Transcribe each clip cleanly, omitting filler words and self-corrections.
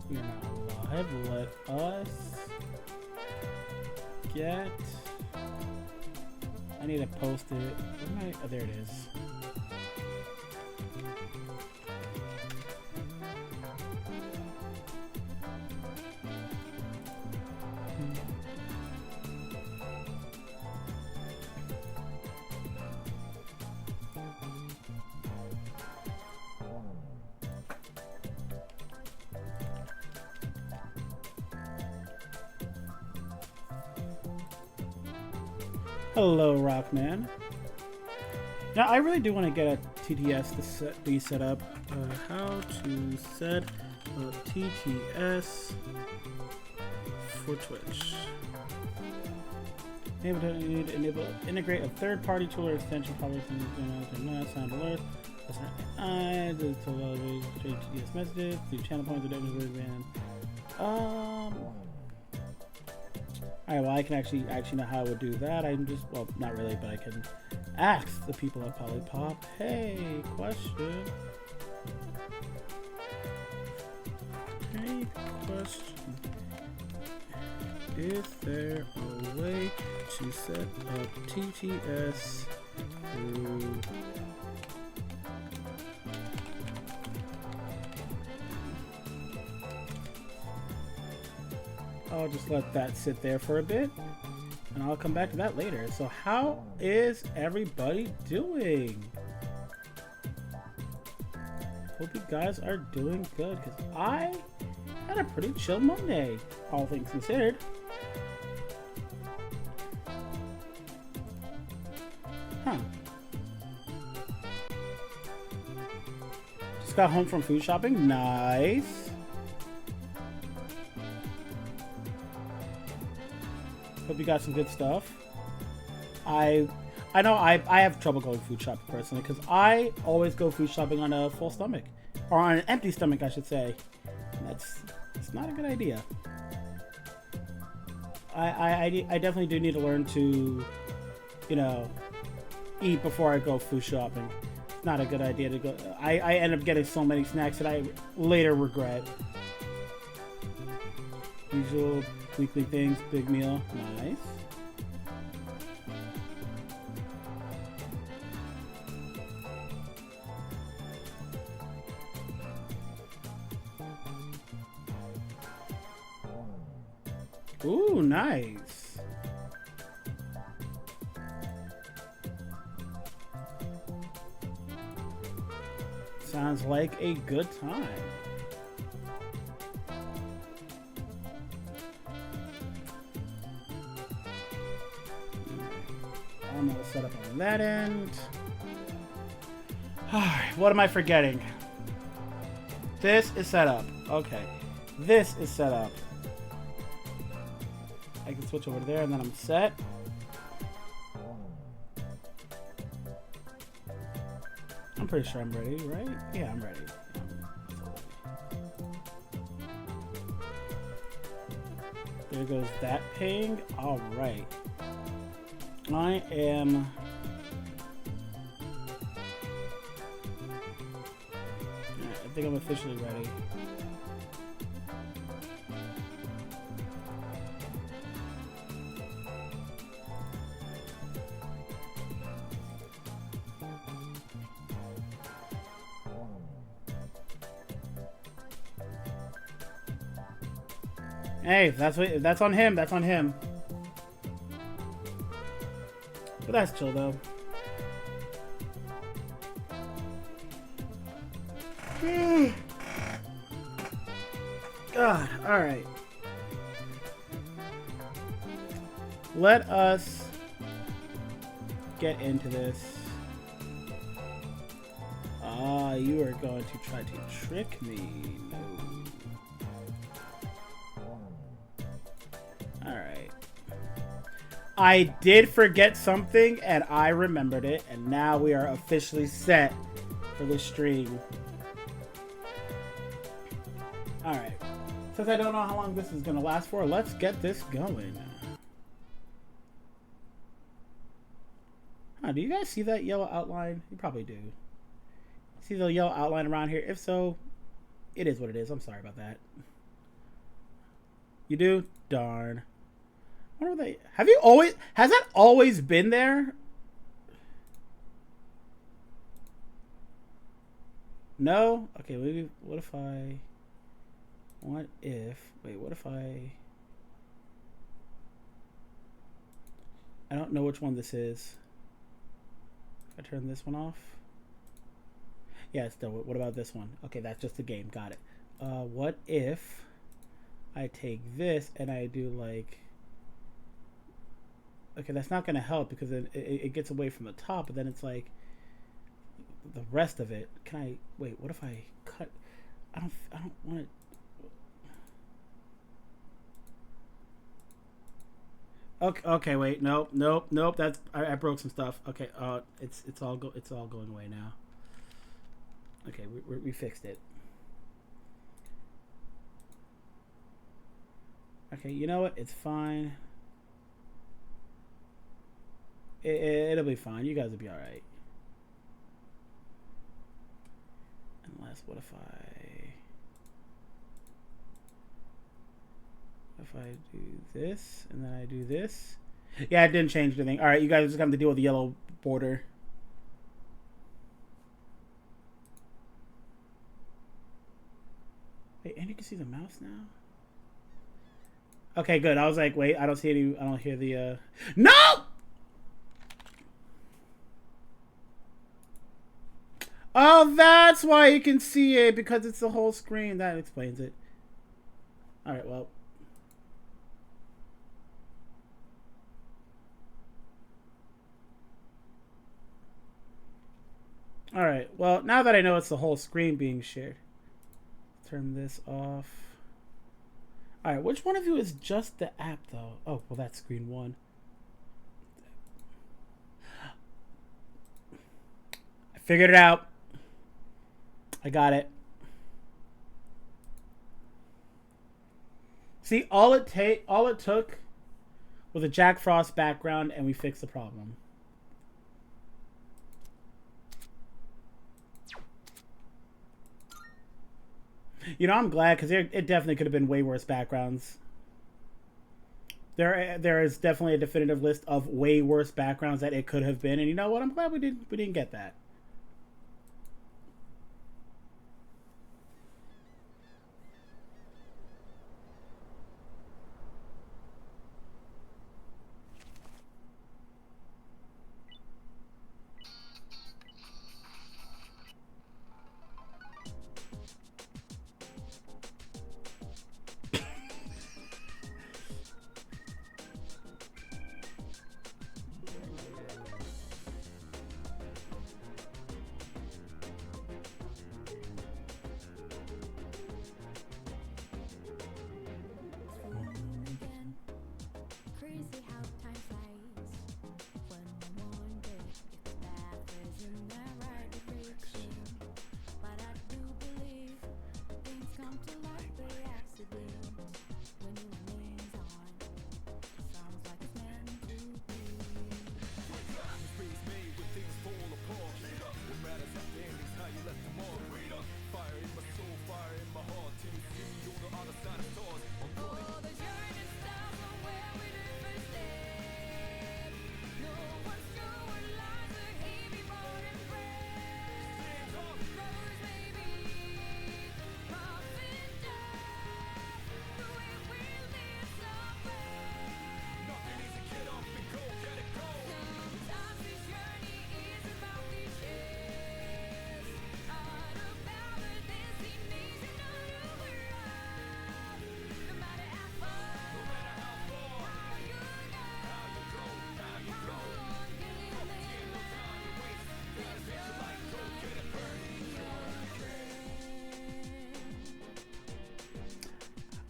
You're not live. Let us get. I need to post it. Where am I? Oh, there it is. Hello, Rockman. Now, I really do want to get a TTS to be set up. How to set up TTS for Twitch. Integrate a third-party tool or extension. Probably sound alert. TTS messages. Do channel points. Alright, well, I can actually know how I would do that. I'm just, well, not really, but I can ask the people at Polypop. Hey, question. Hey, question. Is there a way to set up TTS through... I'll just let that sit there for a bit, and I'll come back to that later. So how is everybody doing? Hope you guys are doing good, because I had a pretty chill Monday, all things considered. Huh. Just got home from food shopping. Nice. Hope you got some good stuff. I know I have trouble going food shopping personally because I always go food shopping on a full stomach, or on an empty stomach, I should say. And it's not a good idea. I definitely do need to learn to, you know, eat before I go food shopping. It's not a good idea to go. I end up getting so many snacks that I later regret. Usual weekly things, big meal, nice. Ooh, nice. Sounds like a good time. I'm gonna set up on that end. Alright, what am I forgetting? This is set up. Okay. This is set up. I can switch over there and then I'm set. I'm pretty sure I'm ready, right? Yeah, I'm ready. There goes that ping. Alright. I am... I think I'm officially ready. Hey, that's on him. That's on him. But that's chill though. God, alright. Let us get into this. Ah, you are going to try to trick me. No. Alright. I did forget something and I remembered it, and now we are officially set for the stream. Alright. Since I don't know how long this is going to last for, let's get this going. Huh, do you guys see that yellow outline? You probably do. See the yellow outline around here? If so, it is what it is. I'm sorry about that. You do? Darn. What are they? Have you always? Has that always been there? No? Okay, maybe. What if I. What if. Wait, what if I. I don't know which one this is. I turn this one off. Yeah, it's done. What about this one? Okay, that's just a game. Got it. What if I take this and I do like... Okay, that's not going to help because it gets away from the top, but then it's like the rest of it. Can I... Wait, what if I cut... I don't want it... Okay, wait, nope. That's I broke some stuff. Okay, it's all going away now. Okay, we fixed it. Okay, you know what? It's fine. It'll be fine. You guys will be all right. Unless, what if I do this and then I do this? Yeah, it didn't change anything. All right, you guys just have to deal with the yellow border. Wait, and you can see the mouse now? Okay, good. I was like, wait, I don't see any, I don't hear the, No! Oh, that's why you can see it, because it's the whole screen. That explains it. Alright, well. Alright, well, now that I know it's the whole screen being shared. Turn this off. Alright, which one of you is just the app, though? Oh, well, that's screen one. I figured it out. I got it. See, all it took was a Jack Frost background, and we fixed the problem. You know, I'm glad, because it definitely could have been way worse backgrounds. There is definitely a definitive list of way worse backgrounds that it could have been, and you know what? I'm glad we didn't get that.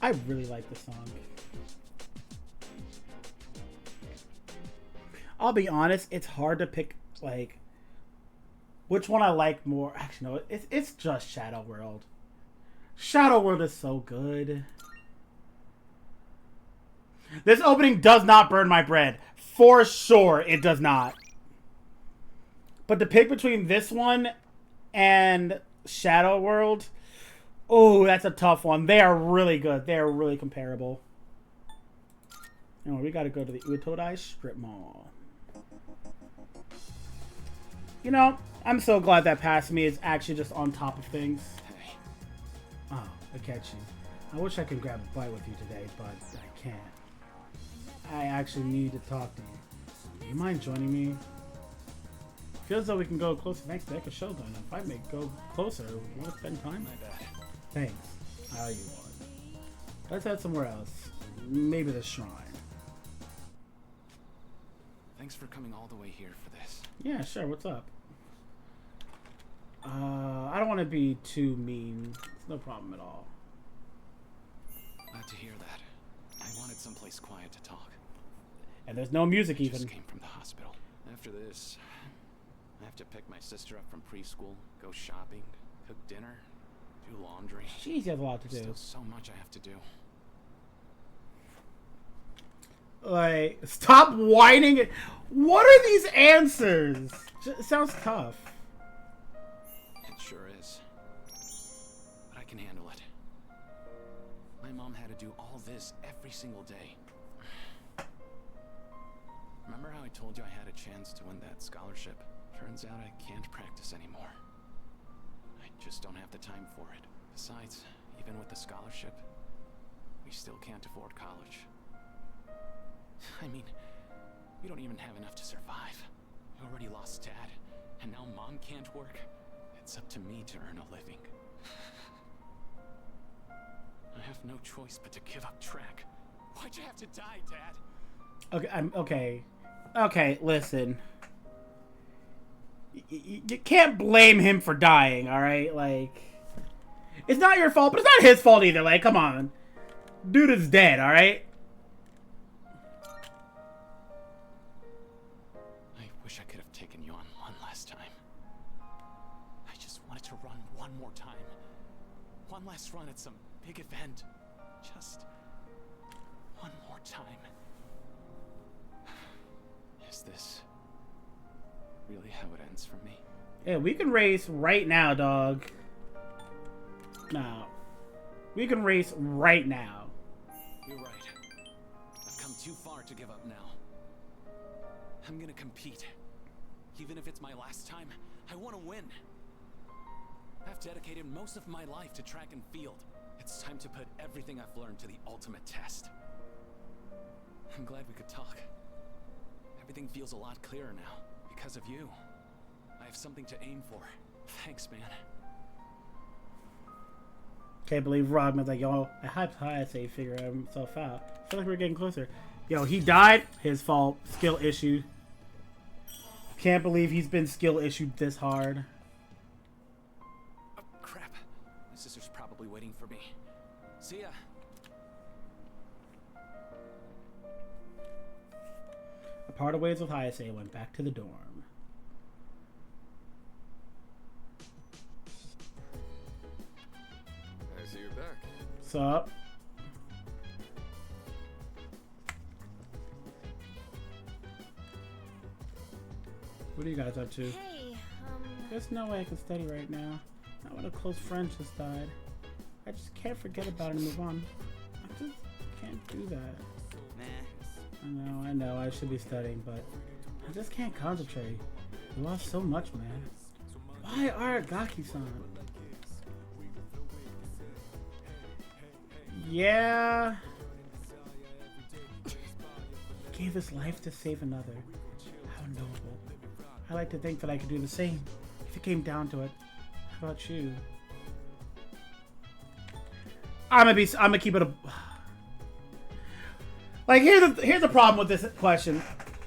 I really like the song. I'll be honest, it's hard to pick, like, which one I like more. Actually, no, it's just Shadow World. Shadow World is so good. This opening does not burn my bread. For sure, it does not. But to pick between this one and Shadow World... Oh, that's a tough one. They are really good. They are really comparable. And we gotta go to the Utodai Strip Mall. You know, I'm so glad that past me is actually just on top of things. Oh, I catch you. I wish I could grab a bite with you today, but I can't. I actually need to talk to you. Do you mind joining me? Feels as though we can go closer. Thanks, Deck. A show done. If I may go closer, we want to spend time. My bad. Thanks. How you want? Let's head somewhere else. Maybe the shrine. Thanks for coming all the way here for this. Yeah, sure. What's up? I don't want to be too mean. It's no problem at all. Glad to hear that. I wanted someplace quiet to talk. And there's no music I even. just came from the hospital. After this, I have to pick my sister up from preschool, go shopping, cook dinner, do laundry. Jeez, you have a lot to do. Still so much I have to do. Like, stop whining. What are these answers? It sounds tough. It sure is. But I can handle it. My mom had to do all this every single day. Remember how I told you I had a chance to win that scholarship? Turns out I can't practice anymore. I just don't have the time for it. Besides, even with the scholarship, we still can't afford college. I mean, we don't even have enough to survive. We already lost Dad, and now Mom can't work. It's up to me to earn a living. I have no choice but to give up track. Why'd you have to die, Dad? Okay, okay. Okay, listen. You can't blame him for dying, alright? Like, it's not your fault, but it's not his fault either. Like, come on. Dude is dead, alright? I wish I could have taken you on one last time. I just wanted to run one more time. One last run at some big event. Just one more time. Is this really how it ends for me? Yeah, we can race right now, dog. No. We can race right now. You're right. I've come too far to give up now. I'm gonna compete. Even if it's my last time, I want to win. I've dedicated most of my life to track and field. It's time to put everything I've learned to the ultimate test. I'm glad we could talk. Everything feels a lot clearer now, because of you. I have something to aim for. Thanks, man. Can't believe Rodman's like, yo, I hyped high, I say figure himself out. I feel like we're getting closer. Yo, he died. His fault. Skill issue. Can't believe he's been skill issued this hard. Oh, crap. My sister's probably waiting for me. See ya. I parted ways with Hayase and went back to the dorm. I see you're back. What's up? What are you guys up to? Hey, There's no way I can study right now. Not when a close friend just died. I just can't forget about it and move on. I just can't do that. I know, I should be studying, but I just can't concentrate. You lost so much, man. Why Aragaki-san? Yeah. He gave his life to save another. How noble. I like to think that I could do the same if it came down to it. How about you? I'm gonna keep it a. Like, here's the problem with this question.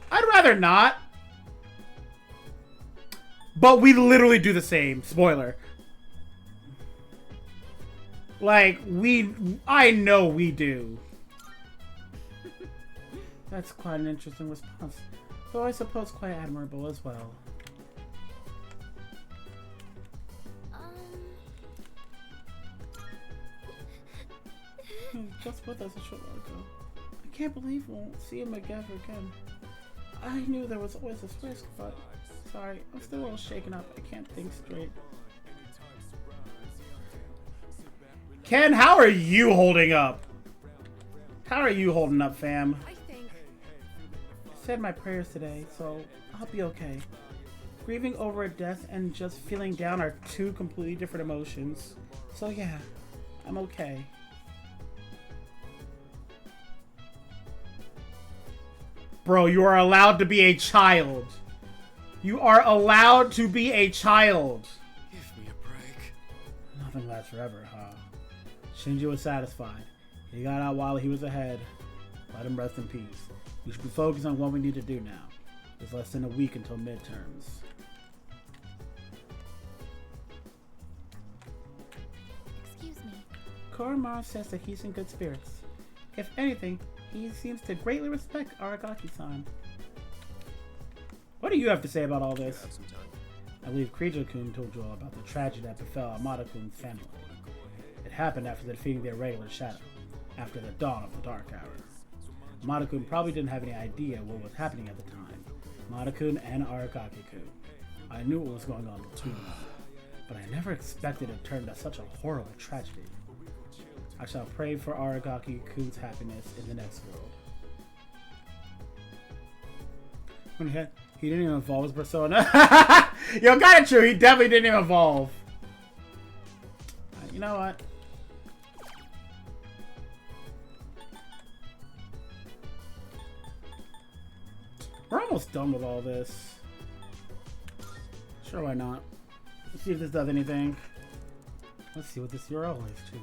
I'd rather not. But we literally do the same. Spoiler. Like, I know we do. That's quite an interesting response. Though I suppose quite admirable as well. He was just with us a short while ago. I can't believe we won't see him again. I knew there was always this risk, but sorry, I'm still a little shaken up. I can't think straight. Ken, how are you holding up? How are you holding up, fam? I think said my prayers today, so I'll be okay. Grieving over a death and just feeling down are two completely different emotions. So yeah, I'm okay. Bro, you are allowed to be a child. You are allowed to be a child. Give me a break. Nothing lasts forever, huh? Shinji was satisfied. He got out while he was ahead. Let him rest in peace. We should be focused on what we need to do now. It's less than a week until midterms. Excuse me. Koromon says that he's in good spirits. If anything, he seems to greatly respect Aragaki-san. What do you have to say about all this? I believe Krijou-kun told you all about the tragedy that befell Amada-kun's family. It happened after defeating their regular shadow, after the dawn of the Dark Hour. Amada-kun probably didn't have any idea what was happening at the time. Amada-kun and Aragaki-kun. I knew what was going on between them, but I never expected it to turn to such a horrible tragedy. I shall pray for Aragaki-kun's happiness in the next world. He didn't even evolve his persona. Yo, kinda true, he definitely didn't even evolve. You know what? We're almost done with all this. Sure, why not? Let's see if this does anything. Let's see what this URL is too.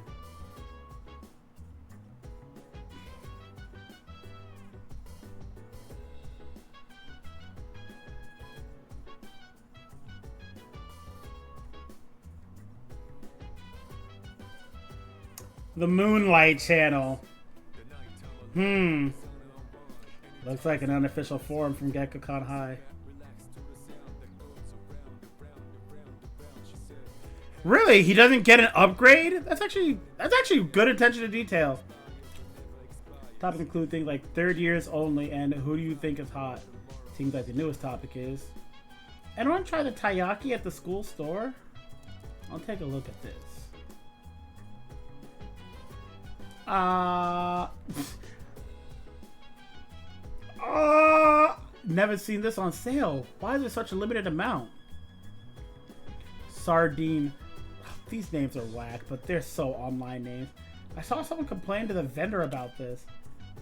The Moonlight Channel. Looks like an unofficial forum from Gekkoukan High. Really? He doesn't get an upgrade? That's actually good attention to detail. Topics include things like third years only and who do you think is hot? Seems like the newest topic is. Anyone try the taiyaki at the school store? I'll take a look at this. Never seen this on sale. Why is there such a limited amount? Sardine. These names are whack, but they're so online names. I saw someone complain to the vendor about this.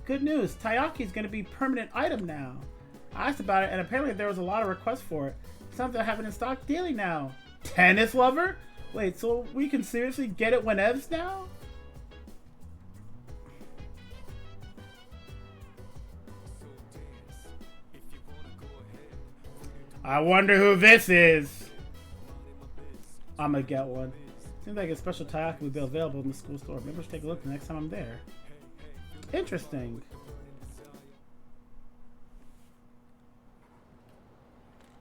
Good news, taiyaki is going to be a permanent item now. I asked about it, and apparently there was a lot of requests for it. Something I have it in stock daily now. Tennis lover? Wait, so we can seriously get it whenevs now? I wonder who this is. I'm gonna get one. Seems like a special taiyaki will be available in the school store. Maybe I should take a look the next time I'm there. Interesting.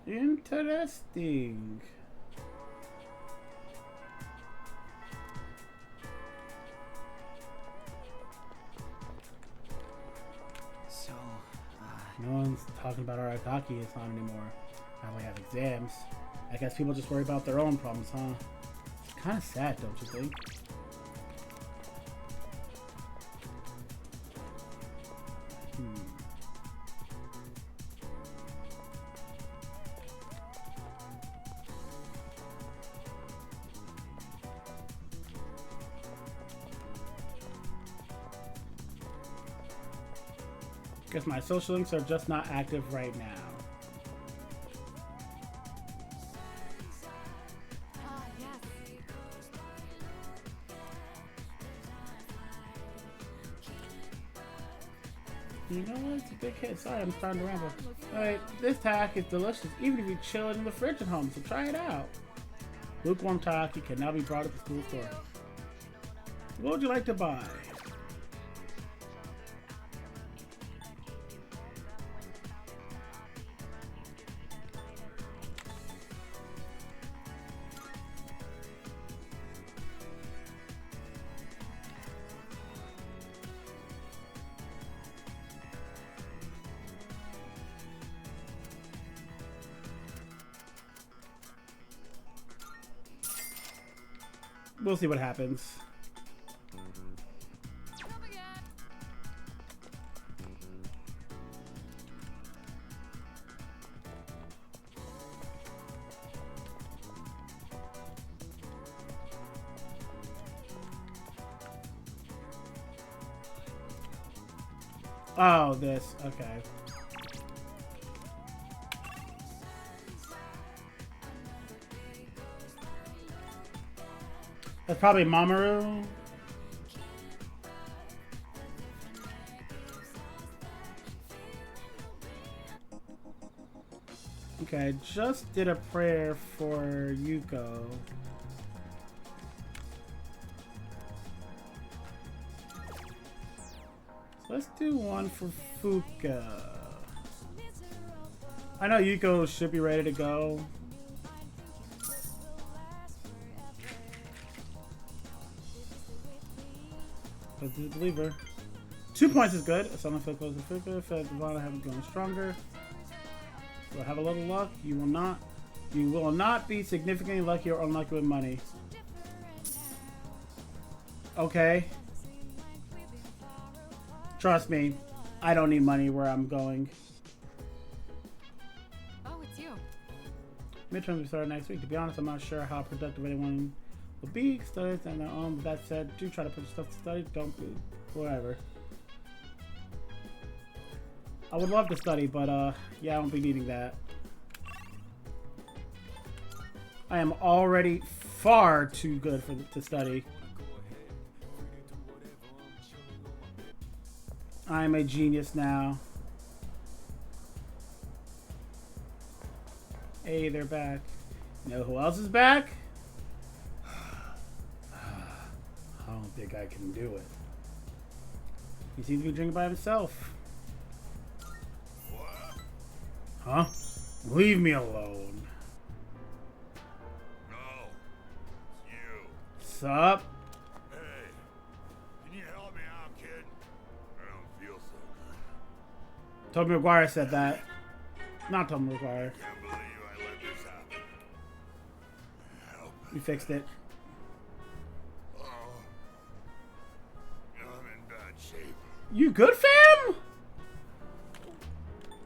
Interesting. So, No one's talking about Aragaki-san anymore. Now we have exams. I guess people just worry about their own problems, huh? It's kind of sad, don't you think? Guess my social links are just not active right now. You know what? It's a big hit. Sorry, I'm starting to ramble. Alright, this taiyaki is delicious, even if you chill it in the fridge at home, so try it out. Lukewarm taiyaki can now be brought at the school store. What would you like to buy? We'll see what happens. Oh, this. Okay. That's probably Mamoru. Okay, I just did a prayer for Yuko. Let's do one for Fuka. I know Yuko should be ready to go. Let's do the believer. 2 points is good. Someone feel close to Fuka. Feel the bottom have going stronger. You'll have a little luck. You will not. You will not be significantly lucky or unlucky with money. Okay. Trust me, I don't need money where I'm going. Oh, it's you. Midterms will start next week. To be honest, I'm not sure how productive anyone will be. Studies on their own. With that said, do try to put stuff to study. Don't be whatever. I would love to study, but yeah, I won't be needing that. I am already far too good to study. I'm a genius now. Hey, they're back. You know who else is back? I don't think I can do it. He seems to be drinking by himself. Huh? Leave me alone. No. It's you. Sup? Hey. Can you help me out, kid? I don't feel so good. Tobey Maguire said that. Not Tobey Maguire. Can't believe I let this happen. Help. We fixed it. Oh. I'm in bad shape. You good, fam?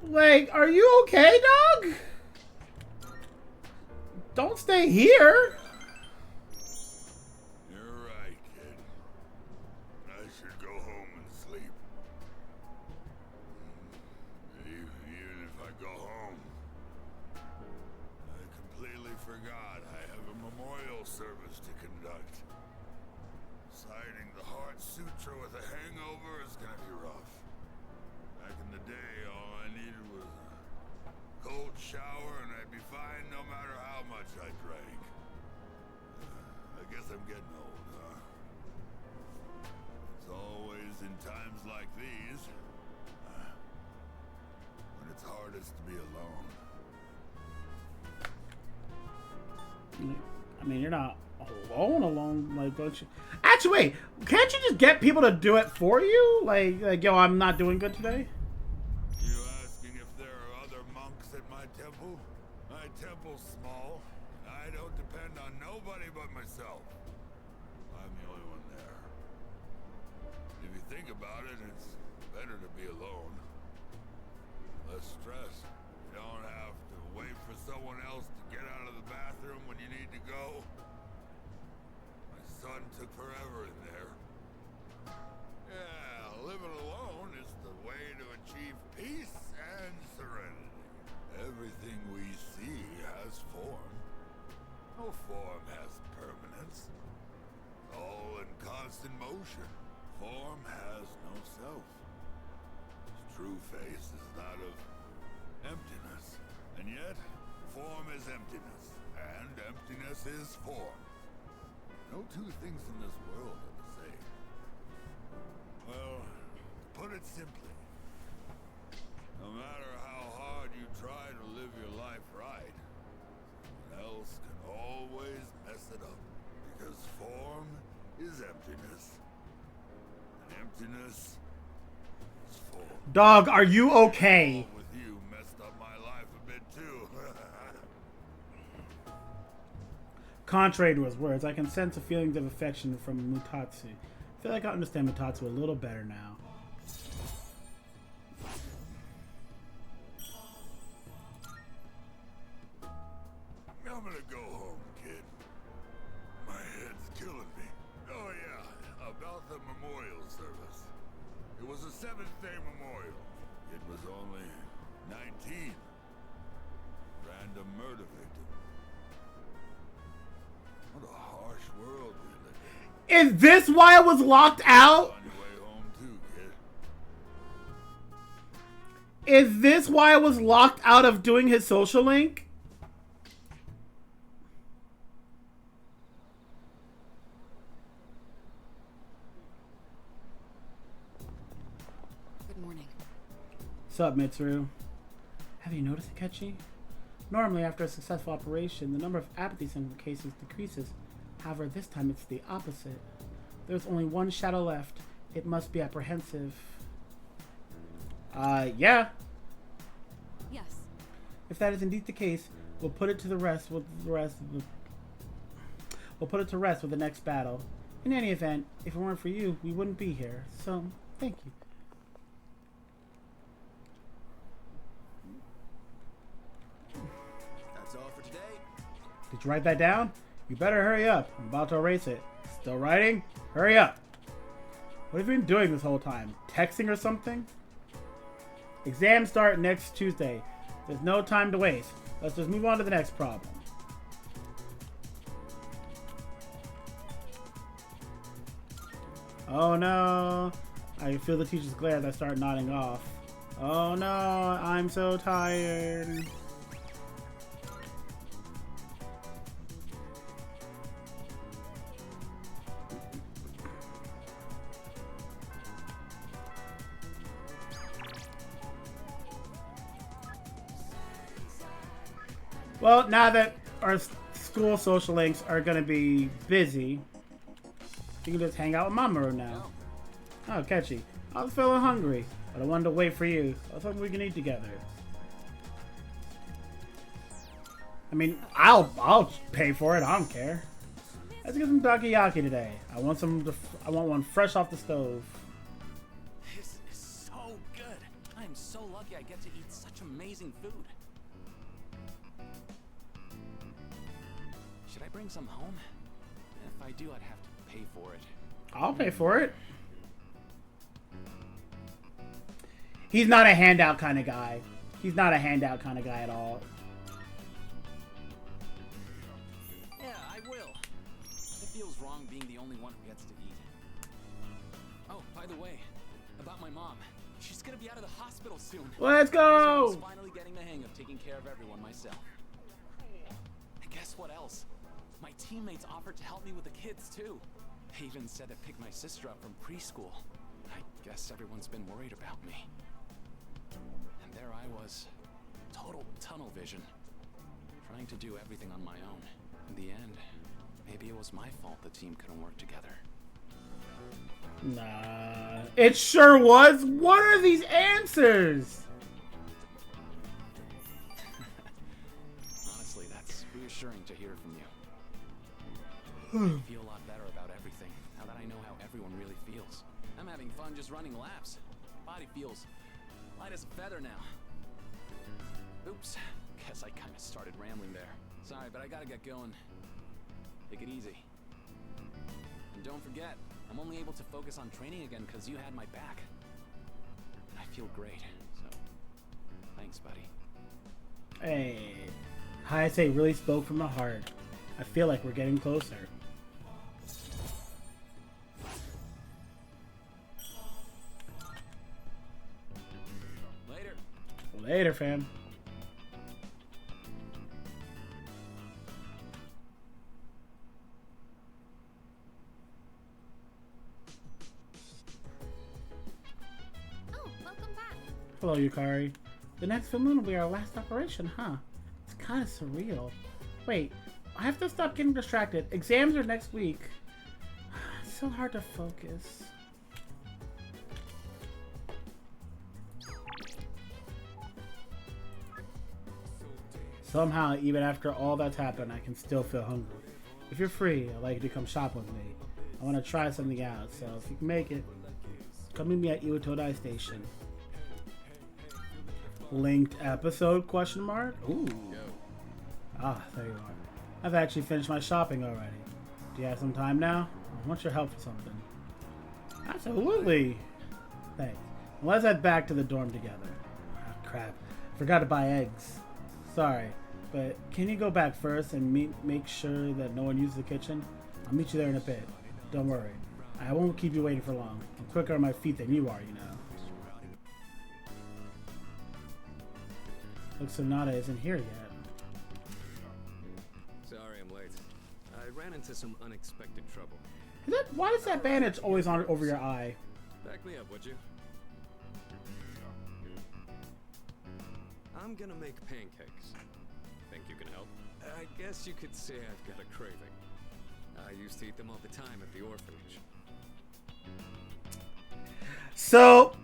Like, are you okay, dog? Don't stay here. You're right, kid. I should go home and sleep. Even if I go home, I completely forgot I have a memorial service to conduct. Signing the Heart Sutra with a hangover is gonna be rough. Back in the day, all I needed was a cold shower and I'd be fine no matter how much I drank. I guess I'm getting old, huh? It's always in times like these when it's hardest to be alone. I mean, you're not alone, like, don't you? Actually, wait, can't you just get people to do it for you? Like, yo, I'm not doing good today. You asking if there are other monks at my temple? My temple's small. I don't depend on nobody but myself. I'm the only one there. If you think about it, it's better to be alone. Less stress. You don't have to wait for someone else to get out of the bathroom when you need to go. My son took forever in there. Yeah, living alone is the way to achieve peace and serenity. Everything we see has form. No form has permanence. All in constant motion. Form has no self. Its true face is that of emptiness. And yet, form is emptiness. And emptiness is form. No two things in this world are the same. Well, to put it simply, no matter how hard you try to live your life right, someone else can always mess it up. Because form is emptiness. And emptiness is form. Dog, are you okay? With you messed up my life a bit too. Contrary to his words, I can sense the feelings of affection from Mutatsu. I feel like I understand Mutatsu a little better now. I'm gonna go home, kid. My head's killing me. Oh yeah, about the memorial service. It was a Seventh-day Memorial. It was only 19. Random murder victim. What a harsh world we live in. Is this why I was locked out? On your way home too, kid. Is this why I was locked out of doing his social link? Good morning. What's up, Mitsuru? Have you noticed, Akechi? Normally, after a successful operation, the number of apathy syndrome cases decreases. However, this time it's the opposite. There's only one shadow left. It must be apprehensive. Yeah. Yes. If that is indeed the case, we'll put it to rest with the next battle. In any event, if it weren't for you, we wouldn't be here. So, thank you. That's all for today. Did you write that down? You better hurry up. I'm about to erase it. Still writing? Hurry up. What have you been doing this whole time? Texting or something? Exams start next Tuesday. There's no time to waste. Let's just move on to the next problem. Oh no. I feel the teacher's glare as I start nodding off. Oh no, I'm so tired. Well, now that our school social links are going to be busy, you can just hang out with Mamoru now. Oh, catchy. I was feeling hungry, but I wanted to wait for you. I was hoping we can eat together. I mean, I'll pay for it. I don't care. Let's get some takoyaki today. I want one fresh off the stove. This is so good. I am so lucky I get to eat such amazing food. Should I bring some home? If I do, I'd have to pay for it. I'll pay for it. He's not a handout kind of guy. He's not a handout kind of guy at all. Yeah, I will. It feels wrong being the only one who gets to eat. Oh, by the way, about my mom. She's gonna be out of the hospital soon. Let's I was go! finally getting the hang of taking care of everyone myself. And guess what else? My teammates offered to help me with the kids too. They even said to pick my sister up from preschool. I guess everyone's been worried about me. And there I was, total tunnel vision, trying to do everything on my own. In the end, maybe it was my fault the team couldn't work together. Nah, it sure was. What are these answers? Honestly, that's reassuring to hear from you. I feel a lot better about everything now that I know how everyone really feels. I'm having fun just running laps. Body feels light as a feather now. Oops, guess I kind of started rambling there. Sorry, but I gotta get going. Take it easy. And don't forget, I'm only able to focus on training again because you had my back. And I feel great, so thanks, buddy. Hey, Hayase really spoke from the heart. I feel like we're getting closer. Later. Later, fam. Oh, welcome back. Hello, Yukari. The next full moon will be our last operation, huh? It's kind of surreal. Wait, I have to stop getting distracted. Exams are next week. It's so hard to focus. Somehow, even after all that's happened, I can still feel hungry. If you're free, I'd like you to come shop with me. I want to try something out, so if you can make it, come meet me at Iwatodai Station. Linked episode, question mark? Ooh. Ah, there you are. I've actually finished my shopping already. Do you have some time now? I want your help for something. Absolutely. Thanks. Let's head back to the dorm together. Oh, crap. Forgot to buy eggs. Sorry. But can you go back first and make sure that no one uses the kitchen? I'll meet you there in a bit. Don't worry. I won't keep you waiting for long. I'm quicker on my feet than you are, you know. Looks Sonata isn't here yet. Sorry I'm late. I ran into some unexpected trouble. Why is that bandage always on over your eye? Back me up, would you? I'm gonna make pancakes. Think you can help? I guess you could say I've got a craving. I used to eat them all the time at the orphanage. So,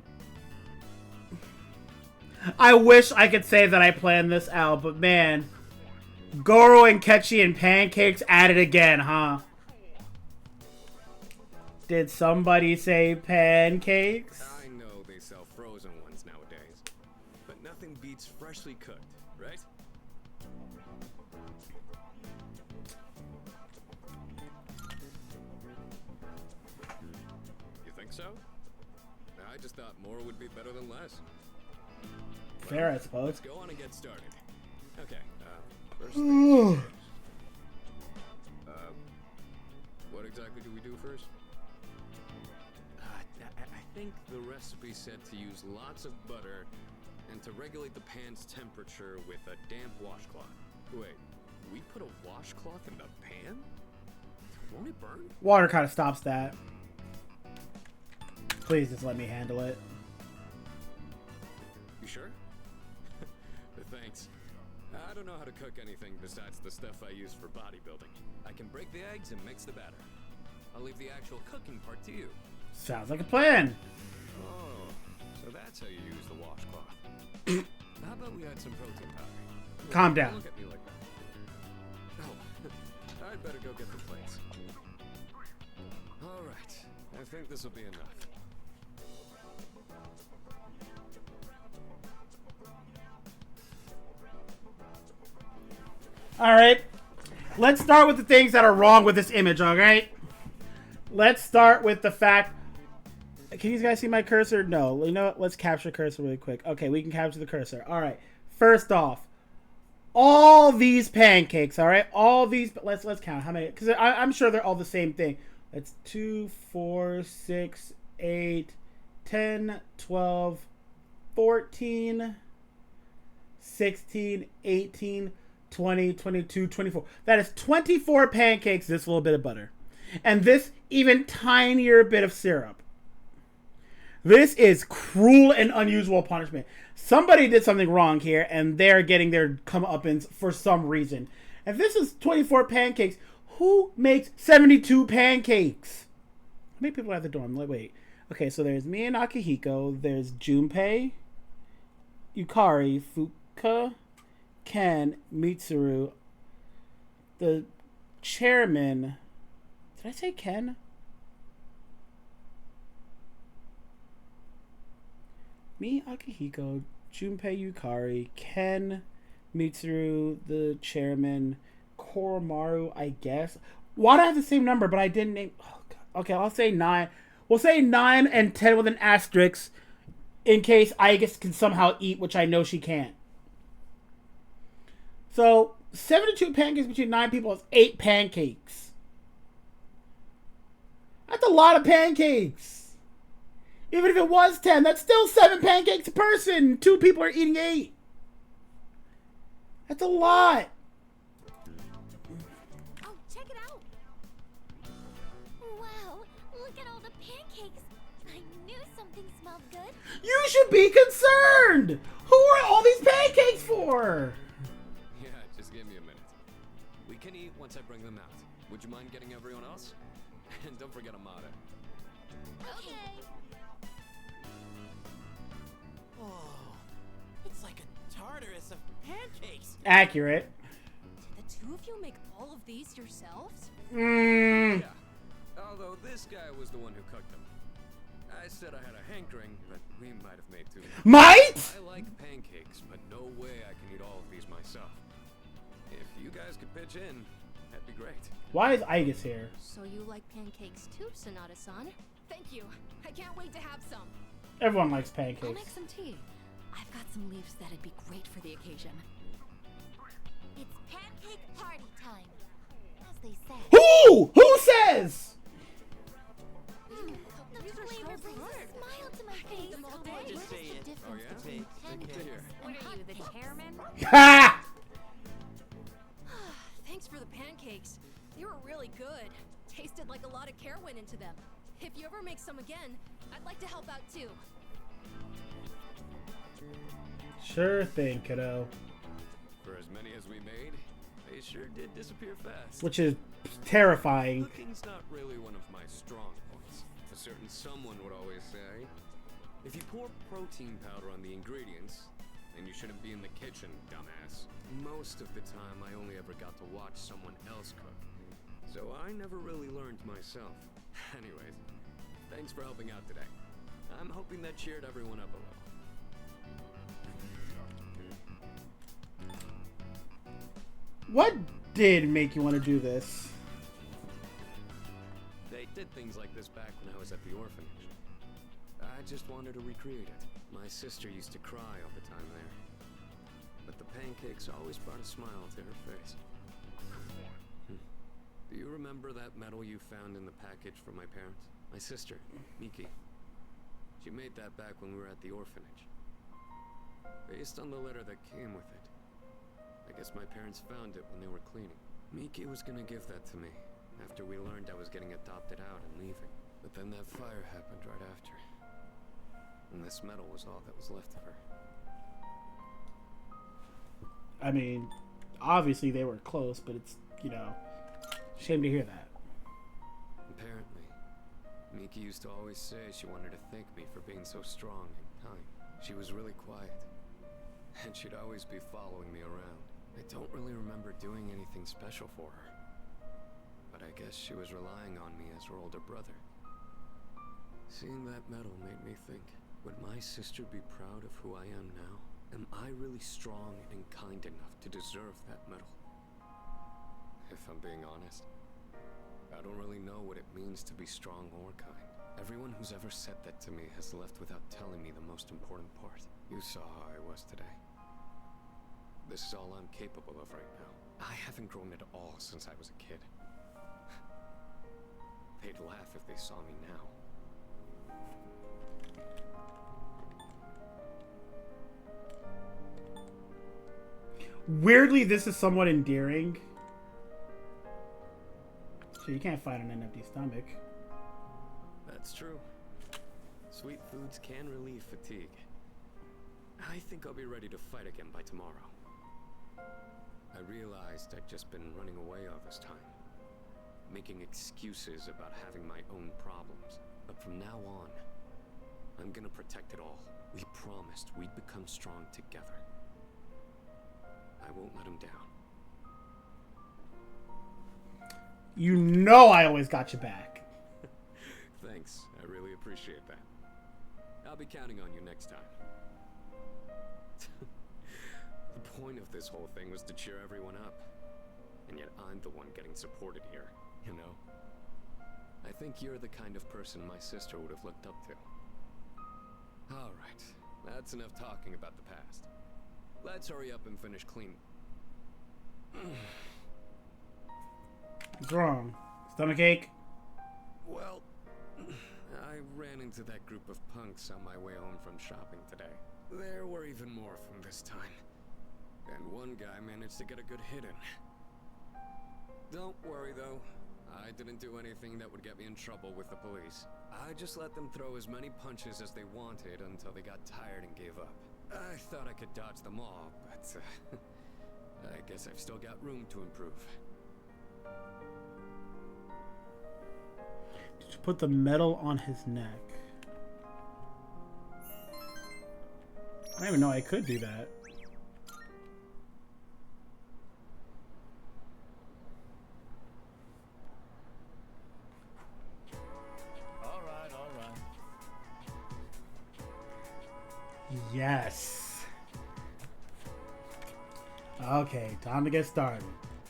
I wish I could say that I planned this out, but man, Goro and Ketchy and pancakes at it again, huh? Did somebody say pancakes? I know they sell frozen ones nowadays, but nothing beats freshly cooked, right? You think so? I just thought more would be better than less. Fair, I suppose. Let's go on and get started. Okay, first things first. What exactly do we do first? I think the recipe said to use lots of butter and to regulate the pan's temperature with a damp washcloth. Wait, we put a washcloth in the pan? Won't it burn? Water kind of stops that. Please just let me handle it. You sure? Thanks. I don't know how to cook anything besides the stuff I use for bodybuilding. I can break the eggs and mix the batter. I'll leave the actual cooking part to you. Sounds like a plan. Oh, so that's how you use the washcloth. How about we add some protein powder? Calm Don't down. look at me like that. Oh, I'd better go get the plates. All right, I think this will be enough. Alright. Let's start with the things that are wrong with this image, alright? Let's start with the fact... Can you guys see my cursor? No. You know what? Let's capture cursor really quick. Okay, we can capture the cursor. Alright. First off, all these pancakes, alright? All these... Let's count. How many? Because I'm sure they're all the same thing. That's 2, 4, 6, 8, 10, 12, 14, 16, 18... 20, 22, 24. That is 24 pancakes, this little bit of butter. And this even tinier bit of syrup. This is cruel and unusual punishment. Somebody did something wrong here, and they're getting their comeuppance for some reason. If this is 24 pancakes, who makes 72 pancakes? How many people are at the dorm? Wait. Okay, so there's me and Akihiko. There's Junpei, Yukari, Fuka, Ken, Mitsuru, the chairman. Did I say Ken? Me, Akihiko, Junpei, Yukari, Ken, Mitsuru, the chairman, Koromaru, I guess. Why do I have the same number, but I didn't name... Oh, God. Okay, I'll say 9. We'll say 9 and 10 with an asterisk in case I can somehow eat, which I know she can't. So, 72 pancakes between 9 people is 8 pancakes. That's a lot of pancakes. Even if it was 10, that's still 7 pancakes a person. 2 people are eating 8. That's a lot. Oh, check it out. Wow, look at all the pancakes. I knew something smelled good. You should be concerned. Who are all these pancakes for? Yeah, just give me a minute. We can eat once I bring them out. Would you mind getting everyone else? And don't forget Amada. Okay. Oh, it's like a Tartarus of pancakes. Accurate. Did the two of you make all of these yourselves? Mmm. Yeah. Although this guy was the one who cooked them. I said I had a hankering, but we might have made too much. Might? I like pancakes, but no way I can eat all of these myself. If you guys could pitch in, that'd be great. Why is Aigis here? So you like pancakes too, Sonata-san? Thank you. I can't wait to have some. Everyone likes I'll make pancakes. some tea. I've got some leaves that'd be great for the occasion. It's pancake party time, as they say. Who says? The flavor brings a smile to my face. them all day. What is Just say the it. difference Oh, yeah? between pancakes Here. and What are you, the hotcakes? chairman? Ha! Thanks for the pancakes. They were really good. Tasted like a lot of care went into them. If you ever make some again, I'd like to help out too. Sure thing, kiddo. For as many as we made, they sure did disappear fast. Which is terrifying. Cooking's not really one of my strong points. A certain someone would always say, if you pour protein powder on the ingredients, then you shouldn't be in the kitchen, dumbass. Most of the time, I only ever got to watch someone else cook. So I never really learned myself. Anyways, thanks for helping out today. I'm hoping that cheered everyone up a little. What did make you want to do this? They did things like this back when I was at the orphanage. I just wanted to recreate it. My sister used to cry all the time there. But the pancakes always brought a smile to her face. Do you remember that medal you found in the package from my parents? My sister, Miki. She made that back when we were at the orphanage. Based on the letter that came with it. I guess my parents found it when they were cleaning. Miki was gonna give that to me after we learned I was getting adopted out and leaving. But then that fire happened right after. And this medal was all that was left of her. I mean, obviously they were close, but it's, shame to hear that. Apparently, Miki used to always say she wanted to thank me for being so strong and kind. She was really quiet, and she'd always be following me around. I don't really remember doing anything special for her, but I guess she was relying on me as her older brother. Seeing that medal made me think, would my sister be proud of who I am now? Am I really strong and kind enough to deserve that medal? If I'm being honest, I don't really know what it means to be strong or kind. Everyone who's ever said that to me has left without telling me the most important part. You saw how I was today. This is all I'm capable of right now. I haven't grown at all since I was a kid. They'd laugh if they saw me now. Weirdly, this is somewhat endearing. So you can't fight on an empty stomach. That's true. Sweet foods can relieve fatigue. I think I'll be ready to fight again by tomorrow. I realized I'd just been running away all this time, making excuses about having my own problems. But from now on, I'm gonna protect it all. We promised we'd become strong together. I won't let him down. You know I always got your back. Thanks, I really appreciate that. I'll be counting on you next time. The point of this whole thing was to cheer everyone up. And yet I'm the one getting supported here, you know? I think you're the kind of person my sister would have looked up to. Alright, that's enough talking about the past. Let's hurry up and finish cleaning. What's wrong? Stomachache? Well, I ran into that group of punks on my way home from shopping today. There were even more from this time. And one guy managed to get a good hit in. Don't worry though, I didn't do anything that would get me in trouble with the police. I just let them throw as many punches as they wanted until they got tired and gave up. I thought I could dodge them all, but I guess I've still got room to improve. Did you put the medal on his neck? I didn't even know I could do that. All right. Yes. Okay, time to get started.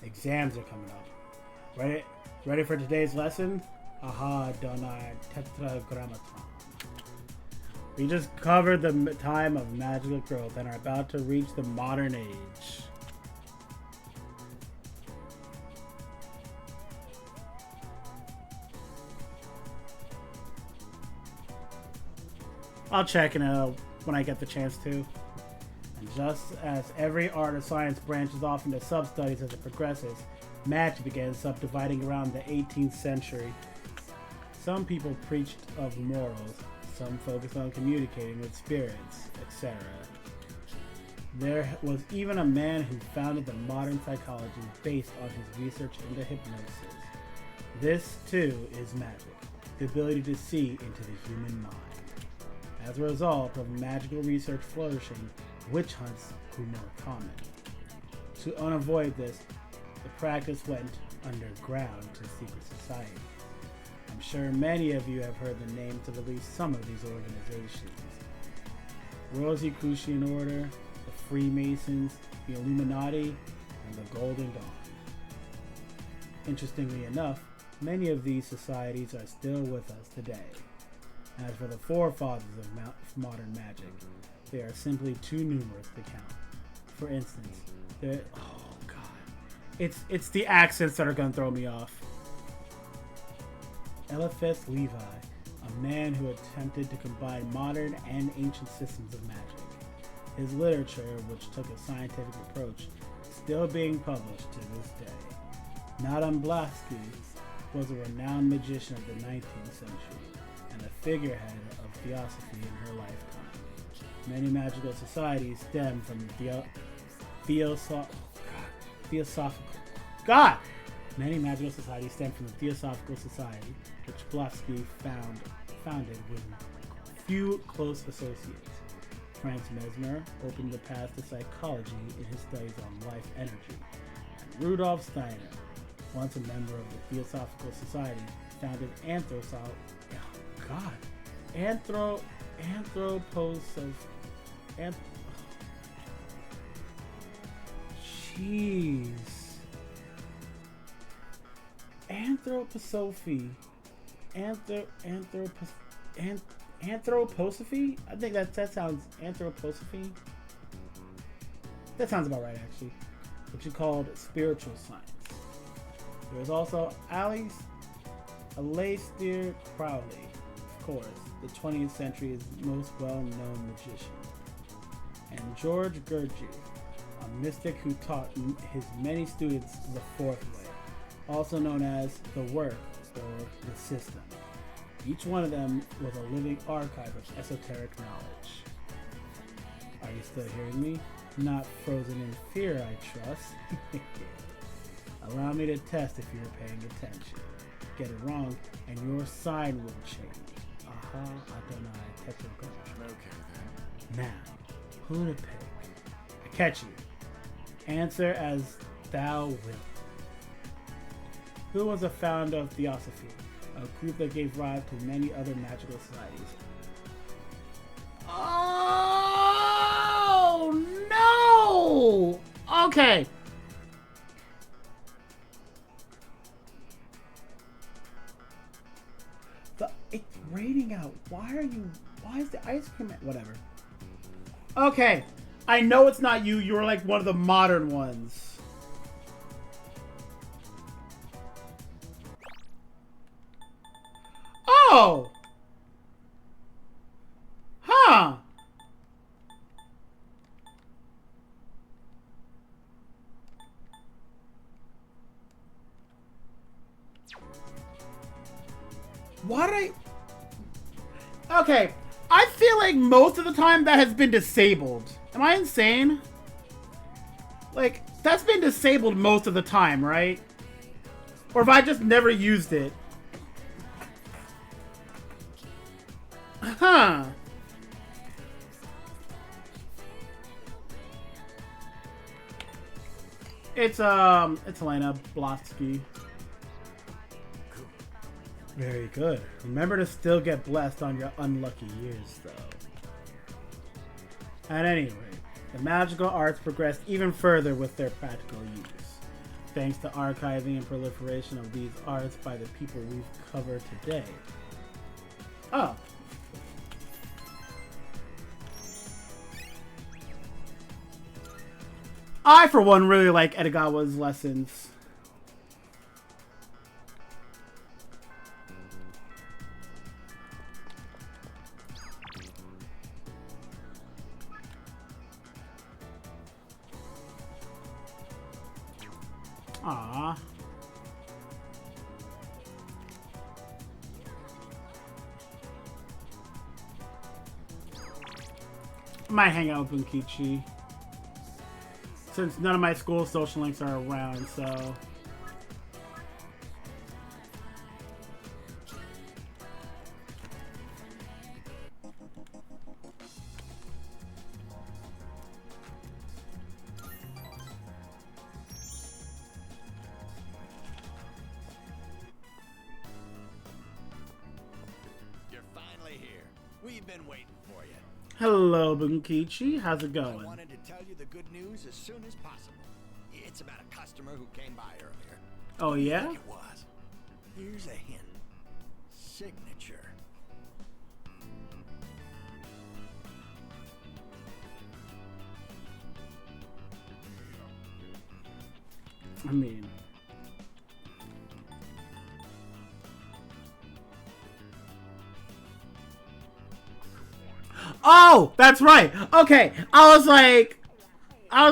Exams are coming up. Ready for today's lesson? Aha, donai tetragrammaton. We just covered the time of magical growth and are about to reach the modern age. I'll check it out when I get the chance to. And just as every art or science branches off into sub-studies as it progresses, magic began subdividing around the 18th century. Some people preached of morals, some focused on communicating with spirits, etc. There was even a man who founded the modern psychology based on his research into hypnosis. This, too, is magic, the ability to see into the human mind. As a result of magical research flourishing, witch hunts grew more common. To unavoid this, the practice went underground to secret societies. I'm sure many of you have heard the names of at least some of these organizations. Rosicrucian Order, the Freemasons, the Illuminati, and the Golden Dawn. Interestingly enough, many of these societies are still with us today. As for the forefathers of modern magic, they are simply too numerous to count. For instance, oh god, it's the accents that are gonna throw me off. Eliphas Levi, a man who attempted to combine modern and ancient systems of magic. His literature, which took a scientific approach, is still being published to this day. Madame Blavatsky was a renowned magician of the 19th century and a figurehead of theosophy in her lifetime. Many magical societies stem from the Theosophical Society, which Blavatsky founded with few close associates. Franz Mesmer opened the path to psychology in his studies on life energy. And Rudolf Steiner, once a member of the Theosophical Society, founded Anthroposophy? I think that sounds anthroposophy. That sounds about right, actually. Which is called spiritual science. There was also Aleister Crowley, of course, the 20th century's most well-known magician, and George Gurdjieff, a mystic who taught his many students the fourth way, also known as the work or the system. Each one of them was a living archive of esoteric knowledge. Are you still hearing me? Not frozen in fear, I trust. Allow me to test if you're paying attention. Get it wrong, and your sign will change. Adonai Tetragrammaton. Okay then. Now, who to pick? I catch you. Answer as thou wilt. Who was the founder of Theosophy, a group that gave rise to many other magical societies? Oh no! Okay. It's raining out. Why is the ice cream whatever? Okay. I know it's not you. You're like one of the modern ones. Oh! Huh. Why did I... Okay, I feel like most of the time that has been disabled. Am I insane? Like, that's been disabled most of the time, right? Or have I just never used it? Huh. It's Elena Blavatsky. Very good. Remember to still get blessed on your unlucky years, though. At any rate, the magical arts progressed even further with their practical use. Thanks to archiving and proliferation of these arts by the people we've covered today. Oh. I, for one, really like Edogawa's lessons. Aww. Might hang out with Bunkichi. Since none of my school social links are around, so... You're finally here. We've been waiting for you. Hello, Bunkichi. How's it I going? wanted to tell you the good news as soon as possible. It's about a customer who came by earlier. Oh, yeah? It was. Here's a hint. Signature. I mean... Oh, that's right. Okay, I was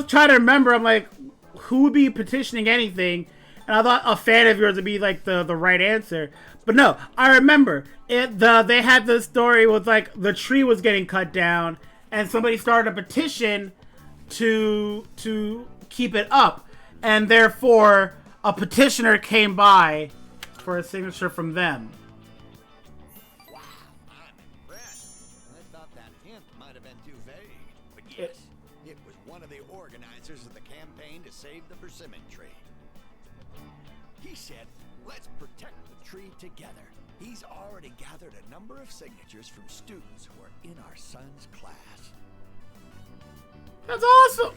trying to remember. I'm like, who would be petitioning anything? And I thought a fan of yours would be like the right answer. But no, I remember it. They had the story with like the tree was getting cut down, and somebody started a petition to keep it up, and therefore a petitioner came by for a signature from them. Wow, I'm impressed. I thought that hint might have been too vague. But yes, it was one of the organizers of the campaign to save the persimmon tree. He said, let's protect the tree together. He's already gathered a number of signatures from students who are in our son's class. That's awesome.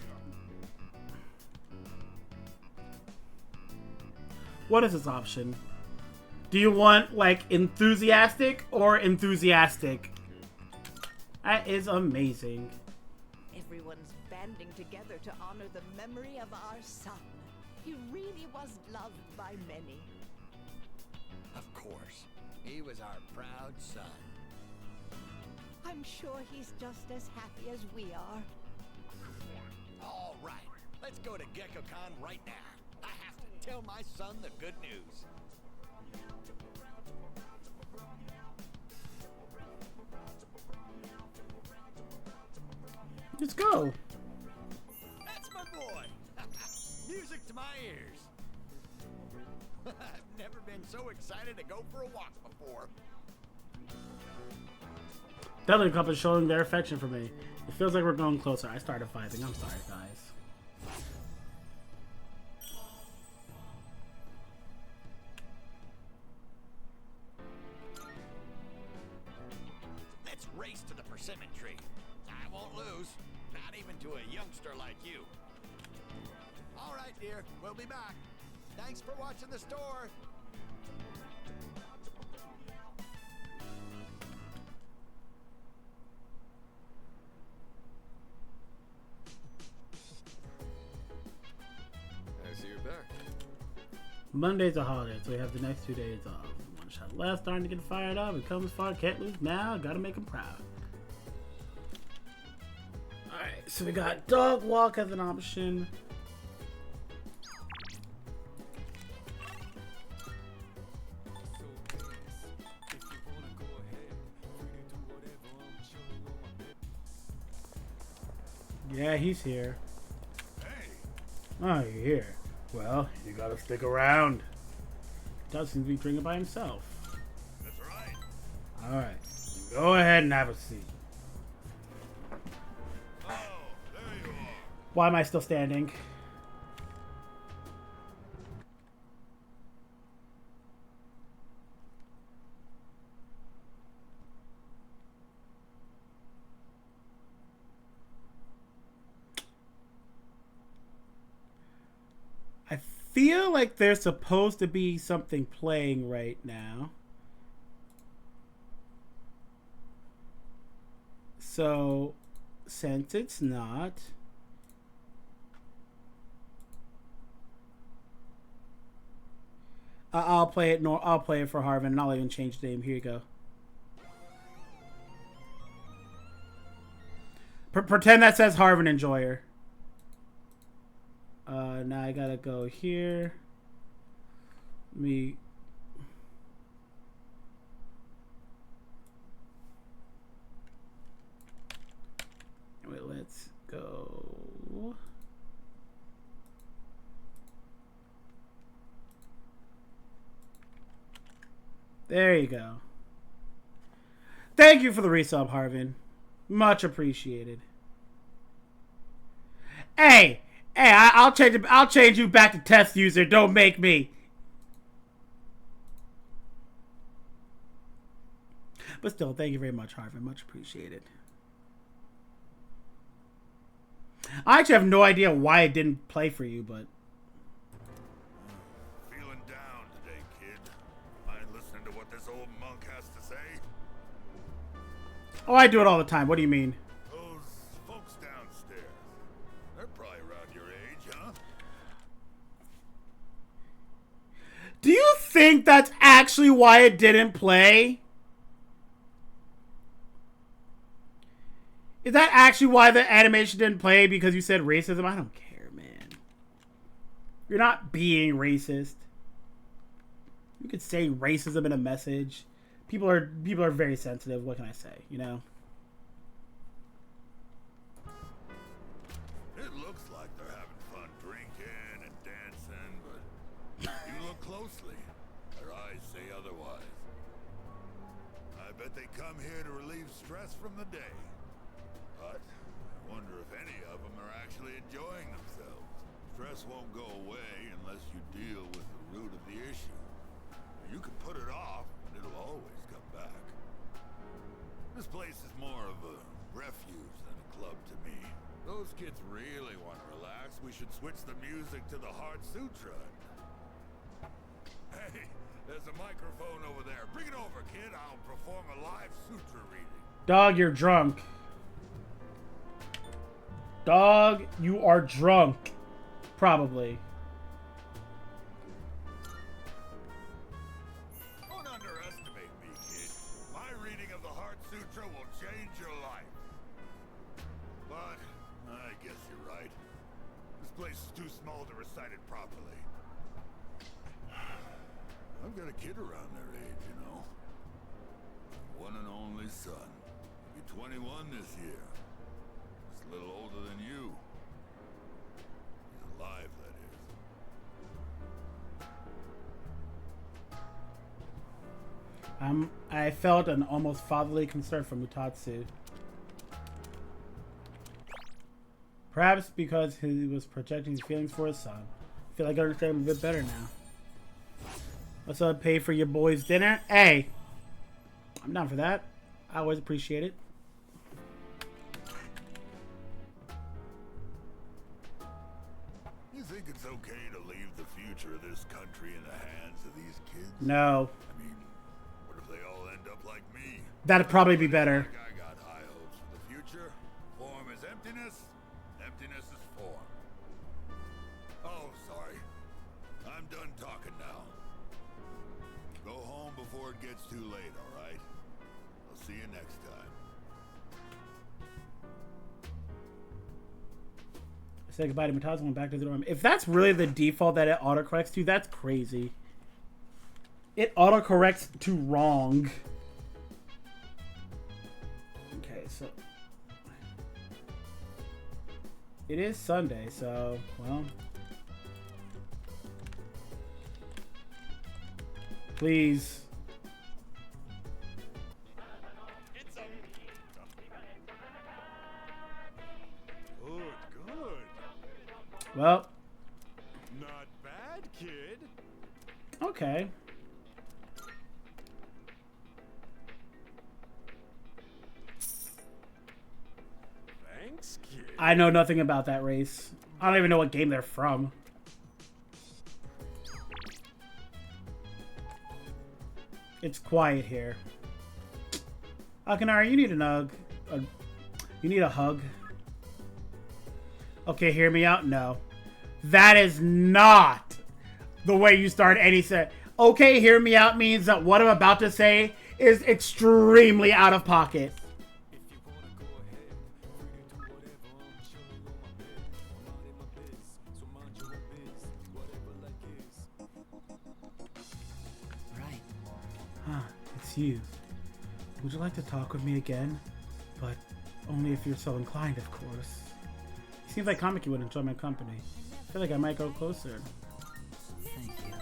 What is this option? Do you want like enthusiastic or enthusiastic? That is amazing. Everyone's banding together to honor the memory of our son. He really was loved by many. Of course, he was our proud son. I'm sure he's just as happy as we are. All right, let's go to GeckoCon right now. I have to tell my son the good news. Let's go. That's my boy. Music to my ears. I've never been so excited to go for a walk before. Definitely a couple showing their affection for me. It feels like we're going closer. I started vibing. I'm sorry, guys. Let's race to the persimmon tree. I won't lose. Not even to a youngster like you. All right, dear. We'll be back. Thanks for watching the store. I see you're back. Monday's a holiday, so we have the next 2 days off. One shot left, starting to get fired up. It comes far, can't lose now. Gotta make him proud. Alright, so we got dog walk as an option. Yeah, he's here. Hey, Oh, you're here. Well, you gotta stick around. Does seem to be drinking by himself. that's right. Alright, go ahead and have a seat. Oh, there you are. Why am I still standing? I feel like there's supposed to be something playing right now. So, since it's not, I'll play it. No, I'll play it for Harvin, and I'll even change the name. Here you go. Pretend that says Harvin Enjoyer. Now I gotta go here. Wait, let's go. There you go. Thank you for the resub, Harvin. Much appreciated. Hey, I'll change you back to test user. Don't make me. But still, thank you very much, Harvin. Much appreciated. I actually have no idea why it didn't play for you, but Feeling down today, kid. Mind listening to what this old monk has to say? oh, I do it all the time. What do you mean? Those folks downstairs. They're probably around your age, huh? Do you think that's actually why it didn't play? Is that actually why the animation didn't play? Because you said racism? I don't care, man. You're not being racist. You could say racism in a message. People are very sensitive. What can I say? You know. It looks like they're having fun drinking and dancing, but you look closely. Their eyes say otherwise. I bet they come here to relieve stress from the day. But I wonder if any of them are actually enjoying themselves. Stress won't go away unless you deal with the root of the issue. You can put it off, but it'll always come back. This place is more of a refuge than a club to me. Those kids really want to relax. We should switch the music to the Heart Sutra. Hey, there's a microphone over there. Bring it over, kid. I'll perform a live sutra reading. Dog, you're drunk. Dog, you are drunk. Probably. Don't underestimate me, kid. My reading of the Heart Sutra will change your life. But I guess you're right. This place is too small to recite it properly. I've got a kid around their age, you know. One and only son. He'll be 21 this year. He's a little older than you. He's alive, that is. I felt an almost fatherly concern for Mutatsu. Perhaps because he was projecting his feelings for his son. I feel like I understand him a bit better now. What's up, pay for your boys' dinner? Hey! I'm down for that. I always appreciate it. You think it's okay to leave the future of this country in the hands of these kids? No. I mean, what if they all end up like me? That'd probably be better. I got high hopes for the future. Form is emptiness. Emptiness is form. Oh, sorry. I'm done talking now. Go home before it gets too late, all right? I'll see you next time. I said goodbye to Mutatsu and went back to the dorm. If that's really the default that it autocorrects to, that's crazy. It autocorrects to wrong. Okay, so it is Sunday, so well. Please. Good. Well, Not bad, kid. okay. Thanks, kid. I know nothing about that race. I don't even know what game they're from. It's quiet here. Akinara, you need you need a hug. Okay, hear me out. No, that is not the way you start any set. Okay, hear me out means that what I'm about to say is extremely out of pocket. Right. Huh, it's you. Would you like to talk with me again? But only if you're so inclined, of course. It seems like Kamiki would enjoy my company. I feel like I might go closer. Thank you.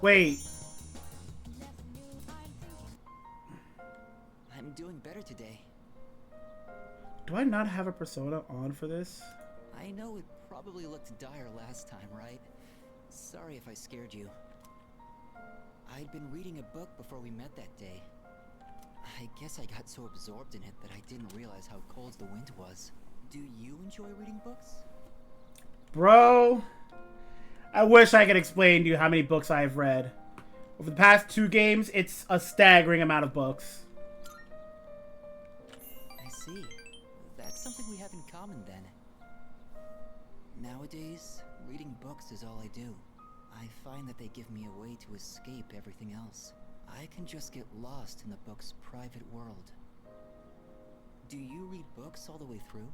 Wait. I'm doing better today. Do I not have a persona on for this? I know it probably looked dire last time, right? Sorry if I scared you. I'd been reading a book before we met that day. I guess I got so absorbed in it that I didn't realize how cold the wind was. Do you enjoy reading books? Bro, I wish I could explain to you how many books I've read. Over the past 2 games, it's a staggering amount of books. I see. That's something we have in common then. Nowadays, reading books is all I do. I find that they give me a way to escape everything else. I can just get lost in the book's private world. Do you read books all the way through?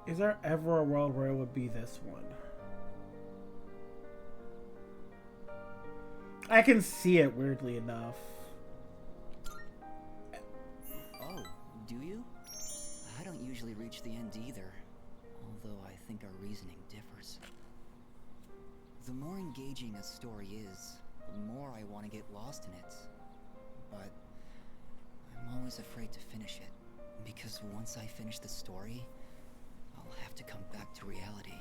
Is there ever a world where it would be this one? I can see it, weirdly enough. Oh, do you? I don't usually reach the end either, although I think our reasoning differs. The more engaging a story is, the more I want to get lost in it. But I'm always afraid to finish it, because once I finish the story, I'll have to come back to reality.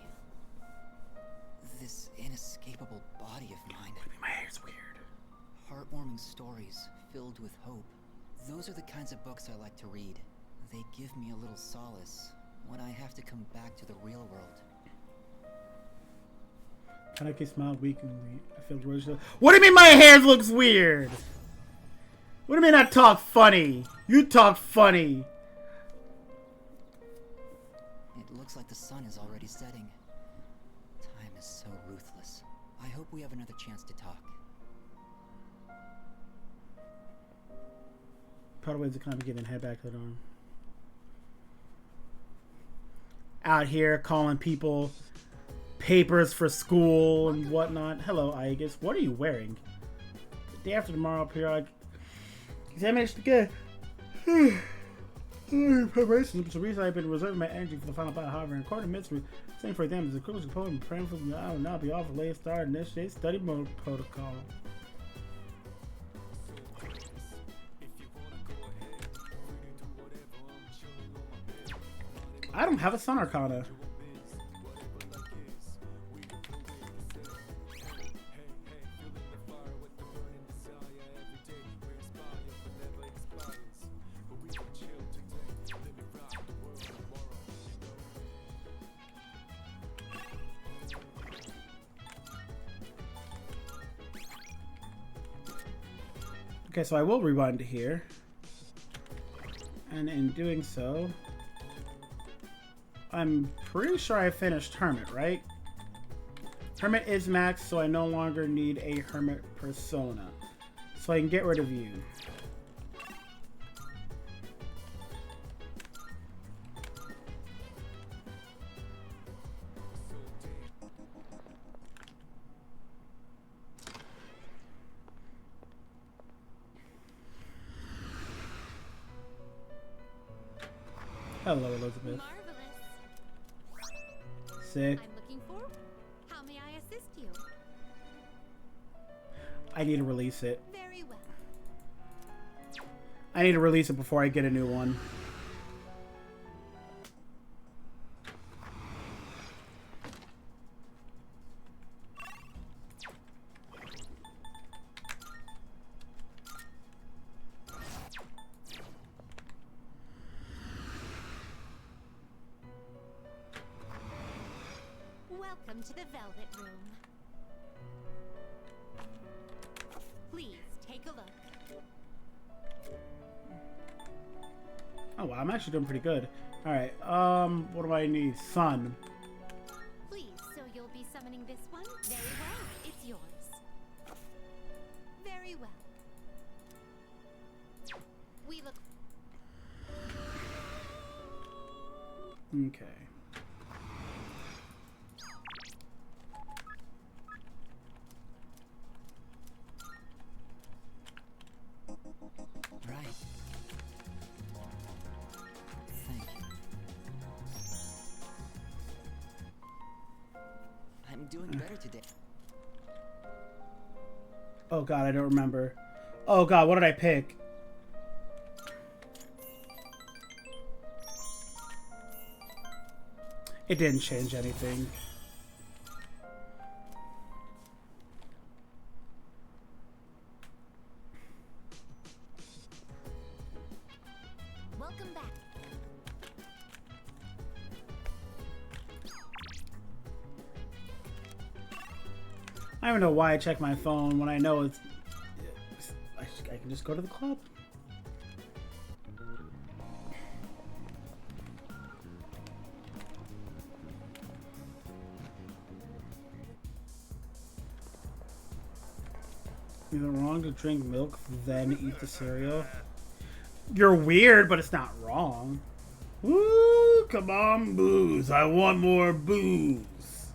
This inescapable body of mine. My hair's weird. Heartwarming stories filled with hope. Those are the kinds of books I like to read. They give me a little solace when I have to come back to the real world. Kaneki smiled weakly. I feel worried. What do you mean my hair looks weird? What do you mean I talk funny? You talk funny. It looks like the sun is already setting. Time is so ruthless. I hope we have another chance to talk. Part of ways to kind of get and head back to the dorm. Out here calling people papers for school and whatnot. Hello, Aegis. What are you wearing? The day after tomorrow, periodic examination to get. Preparation is the reason I've been reserving my energy for the final battle. However, in according to Mystery, same for them is a crucial component. Praying for me, I will not be off a late start. Initiate study mode protocol. I don't have a Sun Arcana. Okay, so I will rewind to here. And in doing so, I'm pretty sure I finished Hermit, right? Hermit is maxed, so I no longer need a Hermit persona. So I can get rid of you. Hello, Elizabeth. Marvelous. Sick. I'm looking for. How may I assist you? I need to release it. Very well. I need to release it before I get a new one. Welcome to the Velvet Room. Please take a look. Oh wow, I'm actually doing pretty good. Alright, what do I need? Sun. Please, so you'll be summoning this one? Very well, it's yours. Very well. We look... Okay. Right. Thank you. I'm doing better today. Oh god, I don't remember. Oh god, what did I pick? It didn't change anything. Welcome back. I don't know why I check my phone when I know it's... I can just go to the club. Is it wrong to drink milk, then eat the cereal? You're weird, but it's not wrong. Woo! Come on, booze. I want more booze.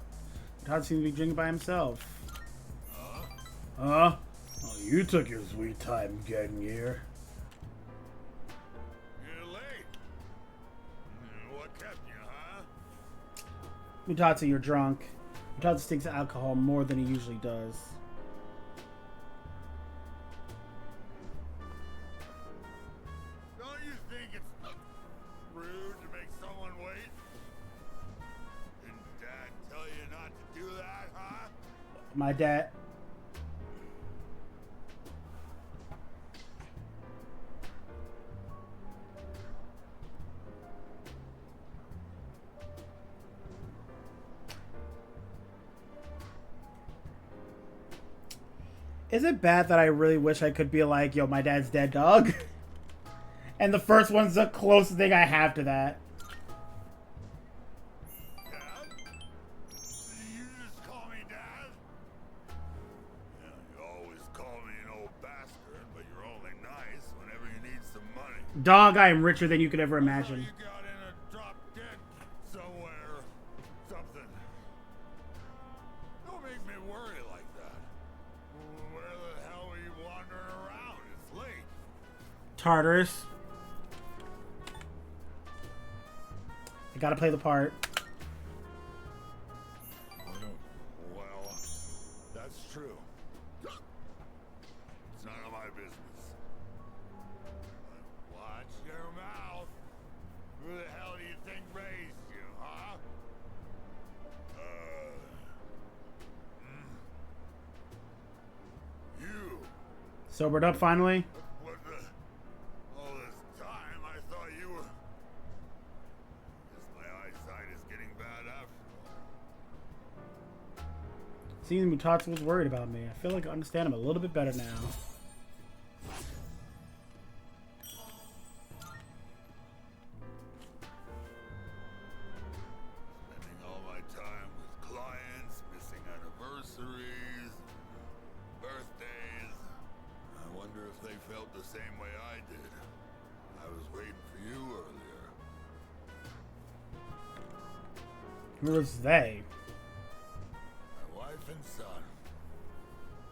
Todd seems to be drinking by himself. Huh? Oh, you took your sweet time getting here. You're late. What kept you, huh? Mutatsu, you're drunk. Mutatsu takes alcohol more than he usually does. Don't you think it's rude to make someone wait? Didn't Dad tell you not to do that, huh? My dad... Is it bad that I really wish I could be like, yo, my dad's dead, dog? And the first one's the closest thing I have to that. Dad? You just call me Dad? Yeah, you always call me an old bastard, but you're only nice whenever you need some money. Dog, I am richer than you could ever I thought imagine. you got in a drop dead somewhere. Something. Don't make me worry like that. Where the hell are you wandering around? It's late. Tartarus. I gotta play the part. Well, that's true. It's none of my business. But watch your mouth. Who the hell do you think raised you, huh? You. Sobered up finally. What the? All this time, I thought you were. Guess my eyesight is getting bad after all. Seems Mutatsu was worried about me. I feel like I understand him a little bit better now. Spending all my time with clients, missing anniversaries, birthdays. I wonder if they felt the same way I did. I was waiting for you earlier. Who was they? My wife and son.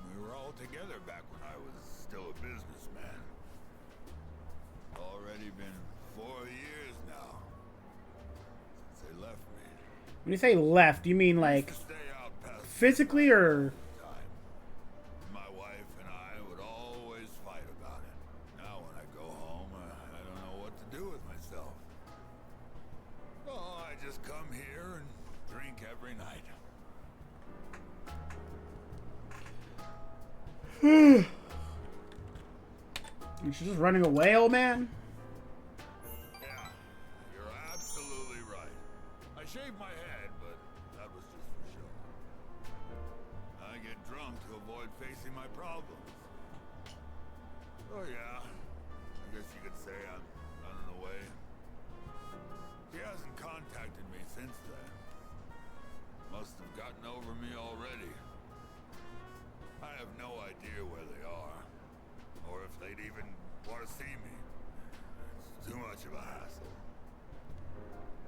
We were all together back when I was still a businessman. Already been 4 years now since they left me. When you say left, you mean like To stay out past physically or... time. My wife and I would always fight about it. Now when I go home, I don't know what to do with myself. Oh, I just come here and drink every night. You're just running away, old man? Yeah, you're absolutely right. I shaved my head, but that was just for avoid facing my problems. Oh yeah, I guess you could say I'm running away. He hasn't contacted me since then. Must have gotten over me already. I have no idea where they are, or if they'd even want to see me. It's too much of a hassle.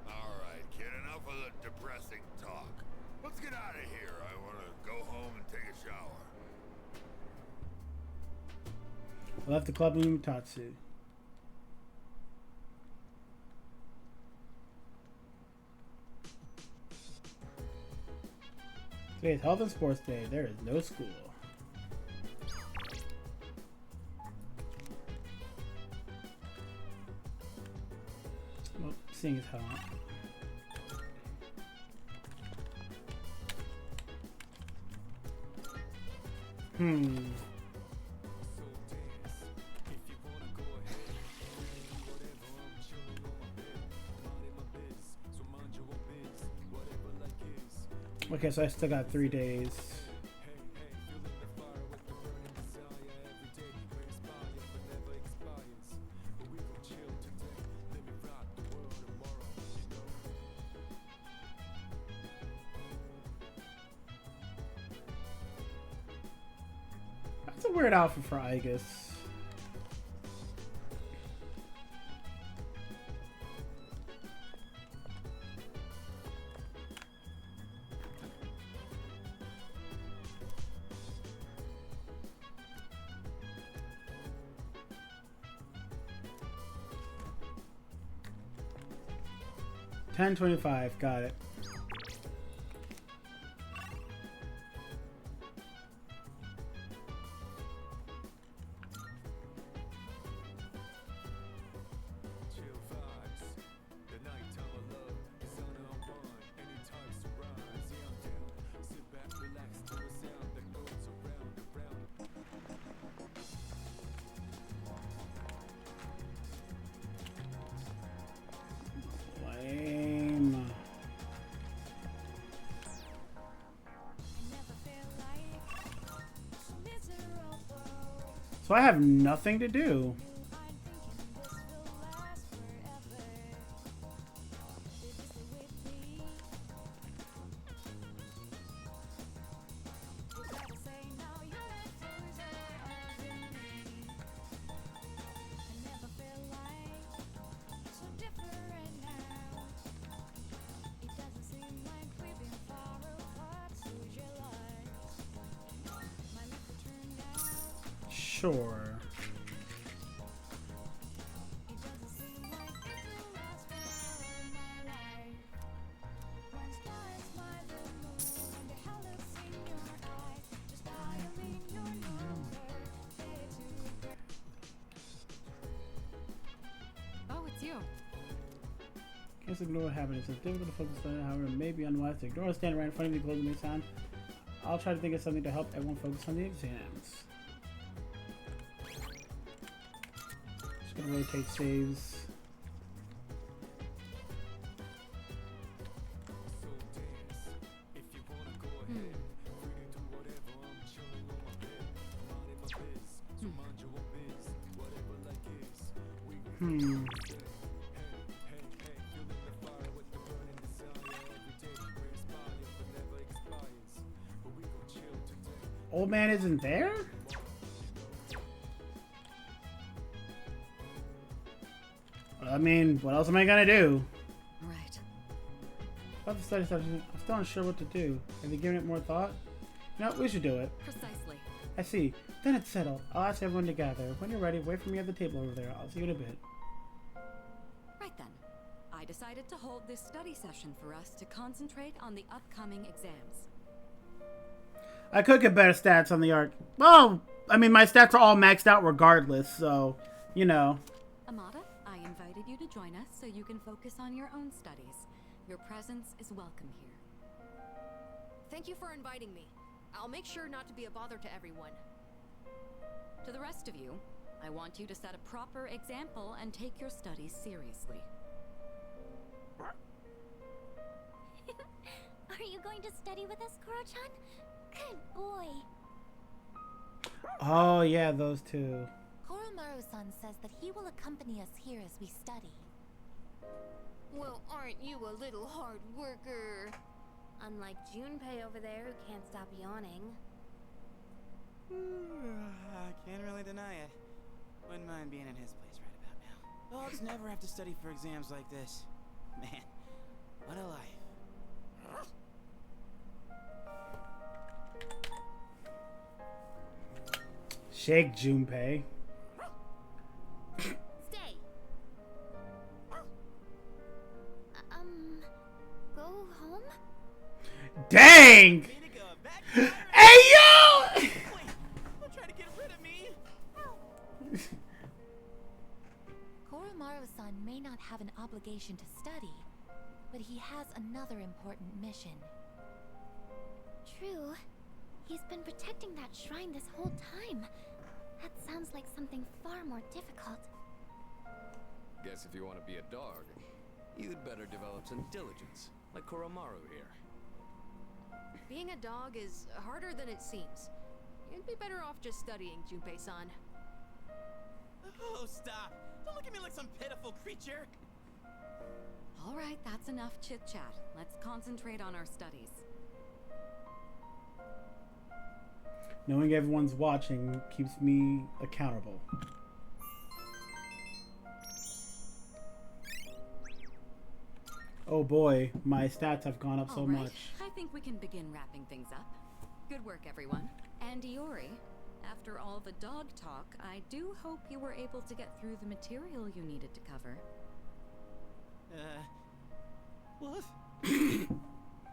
Alright, kid, enough of the depressing talk. Let's get out of here. I want to go home and take a shower. I left the club in Mutatsu. Today is Health and Sports Day. There is no school. Well, seeing as how. Okay, so I still got 3 days. That's a weird outfit for Aegis. $10.25, got it. So I have nothing to do. Sure. Oh, it's you. Can't ignore what happened. It's difficult to focus on it, however, it may be unwise to ignore standing right in front of you closing the sound. I'll try to think of something to help everyone focus on the exams. Just gonna rotate saves. Old man isn't there? I mean, what else am I gonna do? Right. About the study session, I'm still unsure what to do. Have you given it more thought? No, we should do it. Precisely. I see. Then it's settled. I'll ask everyone to gather. When you're ready, wait for me at the table over there. I'll see you in a bit. Right then. I decided to hold this study session for us to concentrate on the upcoming exams. I could get better stats on the arc. Well, I mean, my stats are all maxed out regardless, so, you know. Amada, I invited you to join us so you can focus on your own studies. Your presence is welcome here. Thank you for inviting me. I'll make sure not to be a bother to everyone. To the rest of you, I want you to set a proper example and take your studies seriously. Are you going to study with us, Koro-chan? Good boy. Oh, yeah, those two. Koromaru-san says that he will accompany us here as we study. Well, aren't you a little hard worker? Unlike Junpei over there who can't stop yawning. Can't really deny it. Wouldn't mind being in his place right about now. Dogs never have to study for exams like this. Man, what a life. Shake, Junpei. Stay. Go home? Dang! Way to go, back Hey, yo! Wait, don't try to get rid of me. Koromaru-san may not have an obligation to study, but he has another important mission. True. He's been protecting that shrine this whole time. That sounds like something far more difficult. Guess if you want to be a dog, you'd better develop some diligence, like Koromaru here. Being a dog is harder than it seems. You'd be better off just studying, Junpei-san. Oh, stop. Don't look at me like some pitiful creature. All right, that's enough chit-chat. Let's concentrate on our studies. Knowing everyone's watching keeps me accountable. Oh boy, my stats have gone up so All right, much. I think we can begin wrapping things up. Good work, everyone. And Iori, after all the dog talk, I do hope you were able to get through the material you needed to cover. What?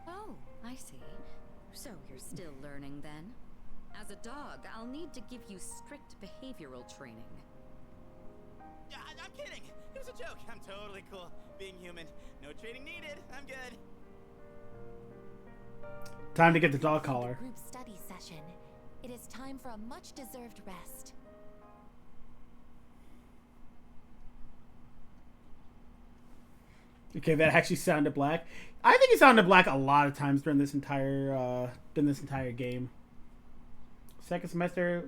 Oh, I see. So you're still learning then? As a dog, I'll need to give you strict behavioral training. Yeah, I'm kidding. It was a joke. I'm totally cool. Being human. No training needed. I'm good. Time to get the dog collar. Group study session. It is time for a much-deserved rest. Okay, that actually sounded black. I think it sounded black a lot of times during this entire game. Second semester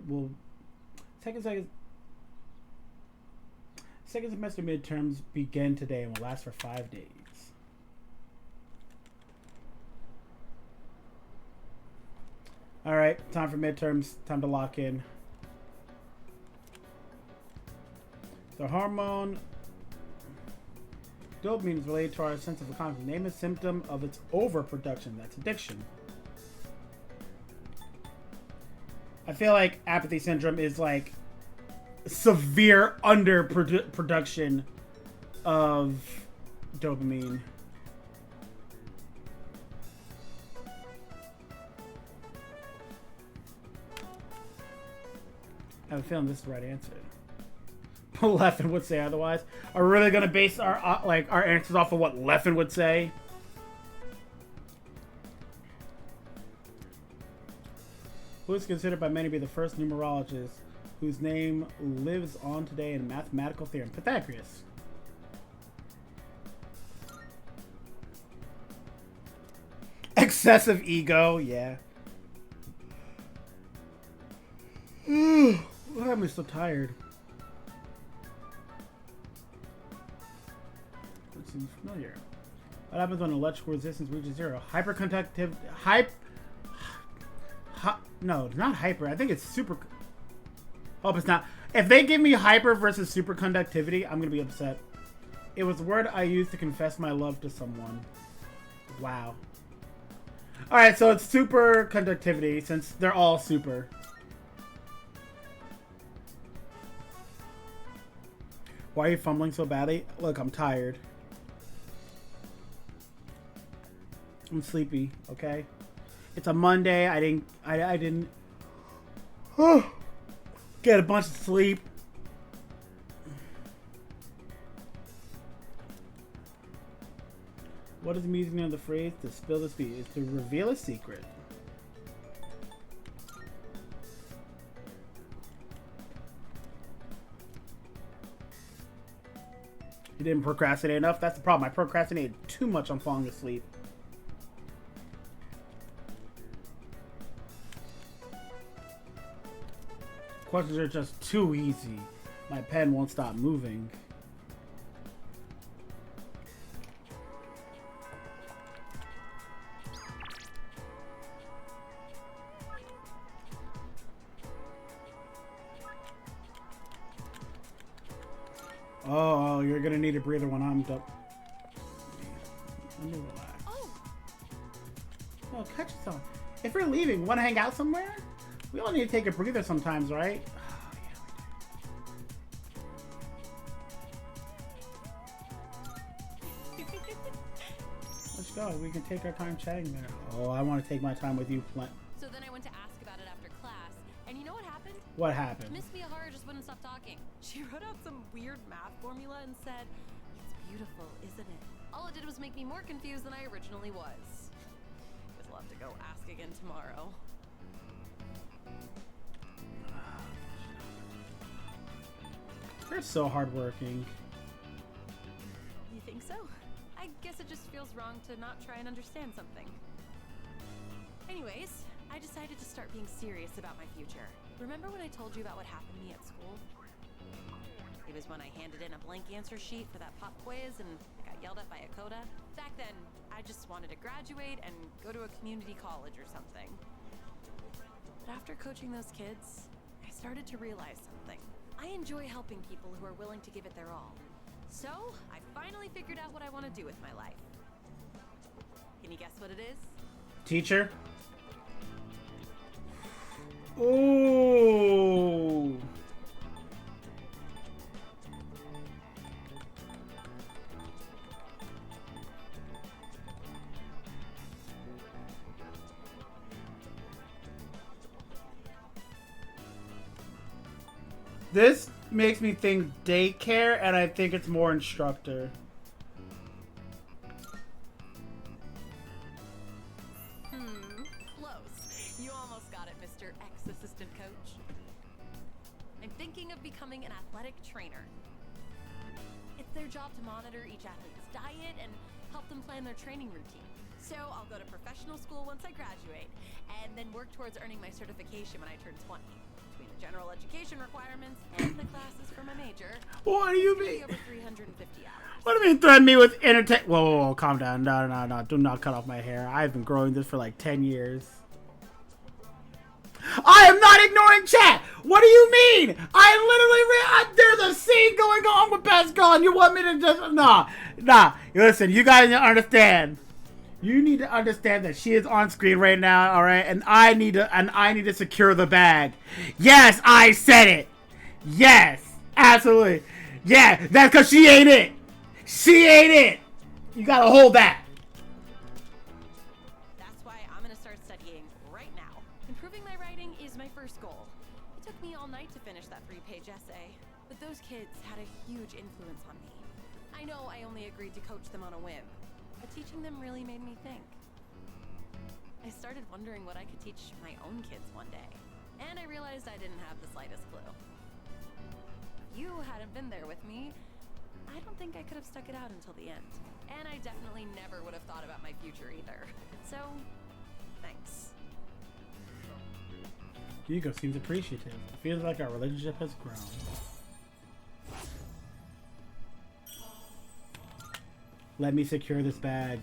midterms begin today and will last for 5 days. All right, time for midterms. Time to lock in. The hormone dopamine is related to our sense of accomplishment. Name a symptom of its overproduction. That's addiction. I feel like apathy syndrome is like severe underproduction of dopamine. I have a feeling this is the right answer. Leffen would say otherwise. Are we really gonna base our our answers off of what Leffen would say? Who is considered by many to be the first numerologist whose name lives on today in mathematical theorem? Pythagoras. Excessive ego, yeah. Why am I so tired? That seems familiar. What happens when electrical resistance reaches zero? No, not hyper. I think it's super. Hope it's not. If they give me hyper versus superconductivity, I'm gonna be upset. It was the word I used to confess my love to someone. Wow. All right, so it's superconductivity since they're all super. Why are you fumbling so badly? Look, I'm tired. I'm sleepy. Okay. It's a Monday. I didn't get a bunch of sleep. What is the meaning of the phrase "to spill the tea"? It's to reveal a secret. You didn't procrastinate enough. That's the problem. I procrastinated too much on falling asleep. Questions are just too easy. My pen won't stop moving. Oh, you're gonna need a breather when I'm done. Let me relax. Oh, catch yourself. If we're leaving, want to hang out somewhere? We all need to take a breather sometimes, right? Oh, yeah, we do. Let's go. We can take our time chatting there. Oh, I want to take my time with you, Flint. So then I went to ask about it after class, and you know what happened? What happened? Miss Miyahara just wouldn't stop talking. She wrote out some weird math formula and said, "It's beautiful, isn't it?" All it did was make me more confused than I originally was. Would love to go ask again tomorrow. You're so hardworking. You think so? I guess it just feels wrong to not try and understand something. Anyways, I decided to start being serious about my future. Remember when I told you about what happened to me at school? It was when I handed in a blank answer sheet for that pop quiz and I got yelled at by a coda. Back then, I just wanted to graduate and go to a community college or something. But after coaching those kids, I started to realize something. I enjoy helping people who are willing to give it their all. So, I finally figured out what I want to do with my life. Can you guess what it is? Teacher? Ooh. This makes me think daycare, and I think it's more instructor. Close. You almost got it, Mr. Ex-Assistant Coach. I'm thinking of becoming an athletic trainer. It's their job to monitor each athlete's diet and help them plan their training routine. So I'll go to professional school once I graduate, and then work towards earning my certification when I turn 20. Between the general education requirements and the classes for my major, What do you mean? over 350 hours. What do you mean threaten me with entertain? Whoa, calm down. No. Do not cut off my hair. I've been growing this for like 10 years. I am not ignoring chat. What do you mean? I literally there's a scene going on with Best Girl, and you want me to just nah. Listen, you guys need to understand. You need to understand that she is on screen right now, all right? And I need to secure the bag. Yes, I said it. Yes, absolutely. Yeah, that's because she ain't it. She ain't it. You gotta hold that. That's why I'm gonna start studying right now. Improving my writing is my first goal. It took me all night to finish that 3-page essay, but those kids had a huge influence on me. I know I only agreed to coach them on a whim, but teaching them really made me think. I started wondering what I could teach my own kids one day, and I realized I didn't have the slightest clue. If you hadn't been there with me, I don't think I could have stuck it out until the end. And I definitely never would have thought about my future either. So, thanks. Hugo seems appreciative. It feels like our relationship has grown. Let me secure this bag.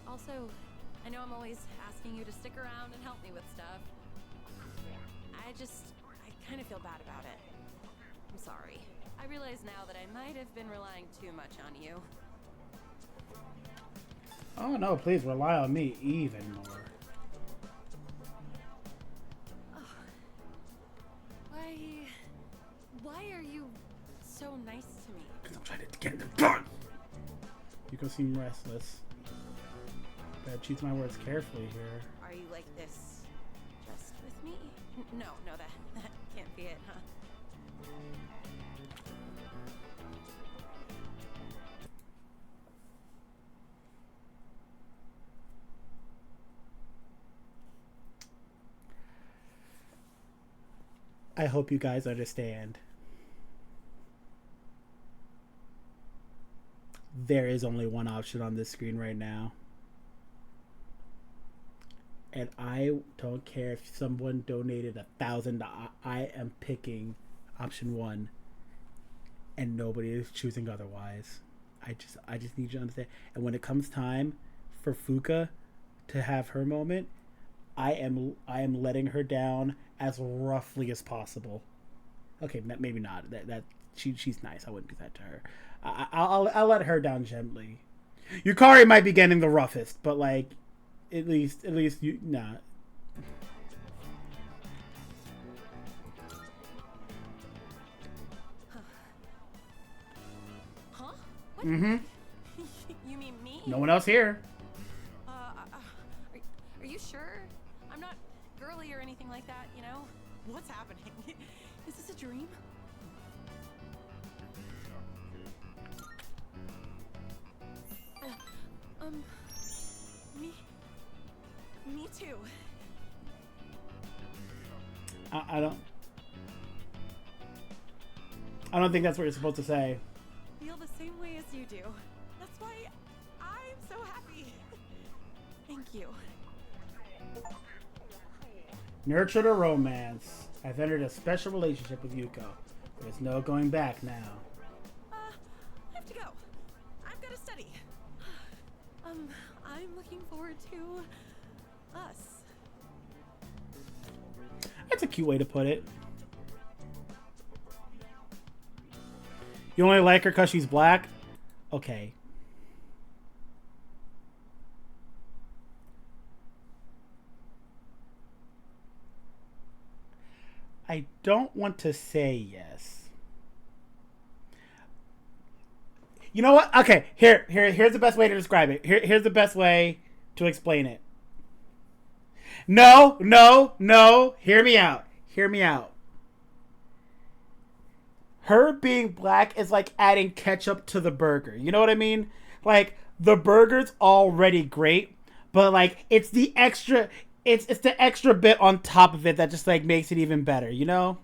Also, I know I'm always asking you to stick around and help me with stuff. I kind of feel bad about it. I'm sorry. I realize now that I might have been relying too much on you. Oh no, please rely on me even more. Why are you so nice to me? Because I'm trying to get it done. Hugo seems restless. Gotta choose my words carefully here. Are you like this just with me? No, that can't be it, huh? I hope you guys understand. There is only one option on this screen right now. and I don't care if someone donated $1,000. I am picking option 1, and nobody is choosing otherwise. I just need you to understand. And when it comes time for Fuka to have her moment, I am letting her down as roughly as possible. Okay, maybe not. She's nice. I wouldn't do that to her. I'll let her down gently. Yukari might be getting the roughest, but like, at least you nah. Huh? What? Mm-hmm. You mean me? No one else here. Are you sure? I'm not girly or anything like that, you know? What's happening? Is this a dream? Me too. I don't think that's what you're supposed to say. Feel the same way as you do. That's why I'm so happy. Thank you. Nurtured a romance. I've entered a special relationship with Yuko. There's no going back now. I have to go. I've got to study. I'm looking forward to us. That's a cute way to put it. You only like her because she's black? Okay. I don't want to say yes. You know what? Okay, here's the best way to describe it. Here's the best way to explain it. No. Hear me out. Her being black is like adding ketchup to the burger. You know what I mean? Like, the burger's already great, but like, it's the extra bit on top of it that just like makes it even better, you know?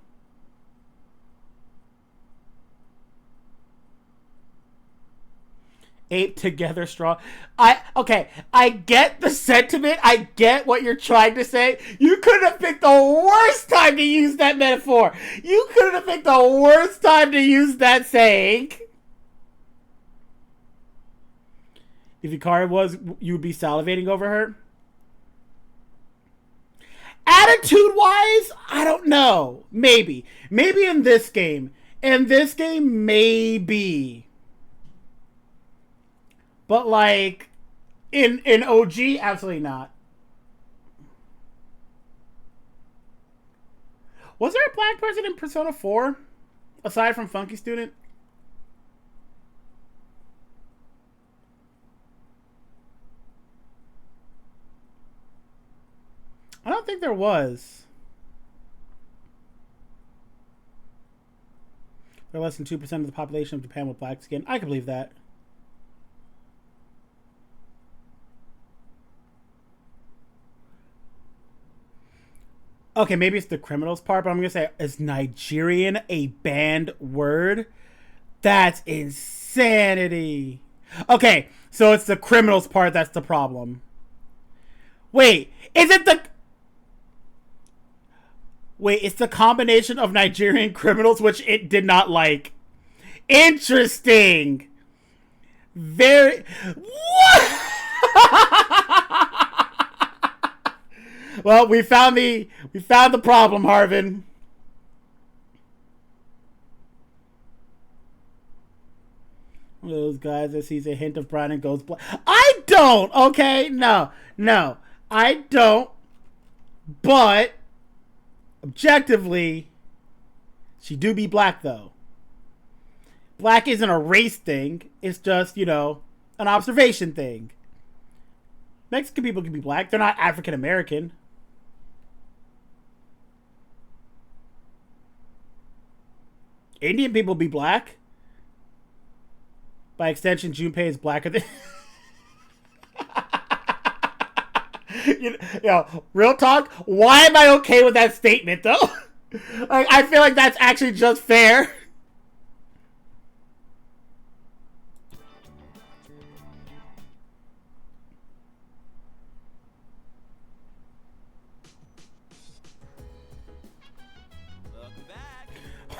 Ape together strong. I get the sentiment. I get what you're trying to say. You could have picked the worst time to use that metaphor. You could have picked the worst time to use that saying. If Yukari was, you would be salivating over her. Attitude-wise, I don't know. Maybe in this game. Maybe. But like, in OG, absolutely not. Was there a black person in Persona 4? Aside from Funky Student? I don't think there was. There are less than 2% of the population of Japan with black skin. I can believe that. Okay, maybe it's the criminals part, but I'm going to say, is Nigerian a banned word? That's insanity. Okay, so it's the criminals part that's the problem. Wait, is it the... Wait, it's the combination of Nigerian criminals, which it did not like. Interesting. Very... What? Well, we found the problem, Harvin. One of those guys that sees a hint of brown and goes black. I don't. Okay, no, I don't. But objectively, she do be black though. Black isn't a race thing. It's just, you know, an observation thing. Mexican people can be black. They're not African American. Indian people be black. By extension, Junpei is blacker than... you know, real talk, why am I okay with that statement, though? Like, I feel like that's actually just fair.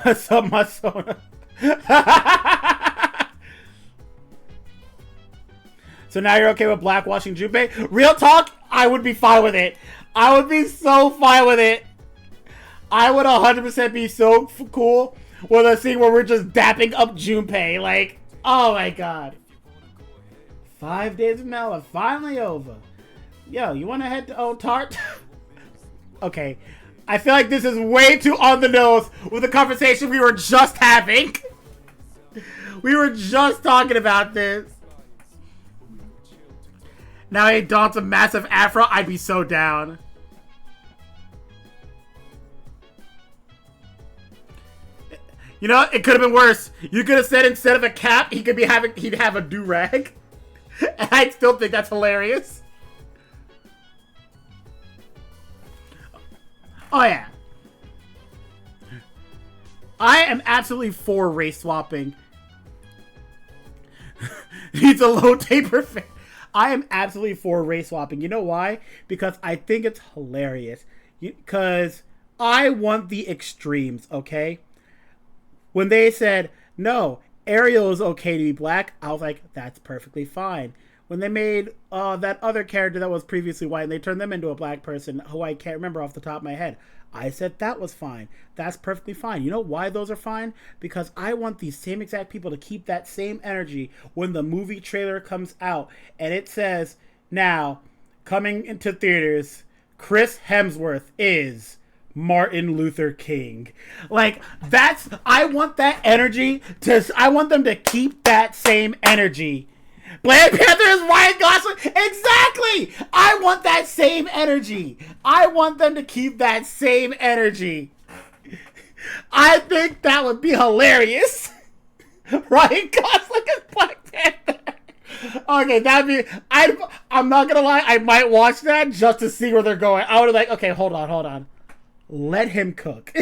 What's up, Masona? So now you're okay with blackwashing Junpei? Real talk, I would be fine with it. I would be so fine with it. I would 100% be so cool with a scene where we're just dapping up Junpei. Like, oh my god. 5 days of Mel are finally over. Yo, you want to head to Otart? Okay. I feel like this is way too on the nose with the conversation we were just having. We were just talking about this. Now he dons a massive afro, I'd be so down. You know, it could have been worse. You could have said instead of a cap, he'd have a do-rag. And I still think that's hilarious. Oh yeah. I am absolutely for race swapping. He's a low taper fan. I am absolutely for race swapping. You know why? Because I think it's hilarious. Because I want the extremes, okay? When they said, no, Ariel is okay to be black, I was like, that's perfectly fine. When they made that other character that was previously white and they turned them into a black person who I can't remember off the top of my head, I said that was fine. That's perfectly fine. You know why those are fine? Because I want these same exact people to keep that same energy when the movie trailer comes out and it says, now, coming into theaters, Chris Hemsworth is Martin Luther King. Like, I want that energy I want them to keep that same energy. Black Panther is Ryan Gosling. Exactly! I want that same energy. I want them to keep that same energy. I think that would be hilarious. Ryan Gosling is Black Panther. Okay, I'm not gonna lie, I might watch that just to see where they're going. I would be like, okay, hold on. Let him cook.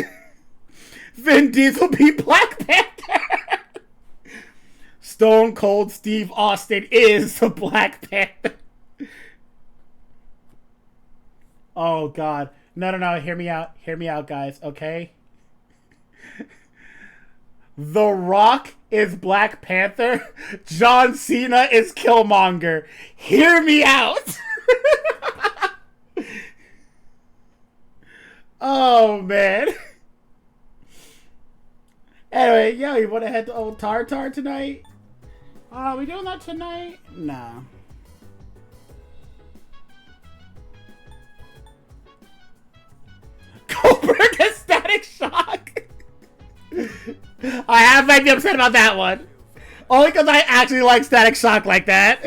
Vin Diesel be Black Panther. Stone Cold Steve Austin is the Black Panther. Oh god. No, hear me out, guys, okay? The Rock is Black Panther. John Cena is Killmonger. Hear me out. Oh man. Anyway, yo, you want to head to Old Tartar tonight? Are we doing that tonight? Nah. Goldberg has Static Shock. I might be upset about that one. Only because I actually like Static Shock like that.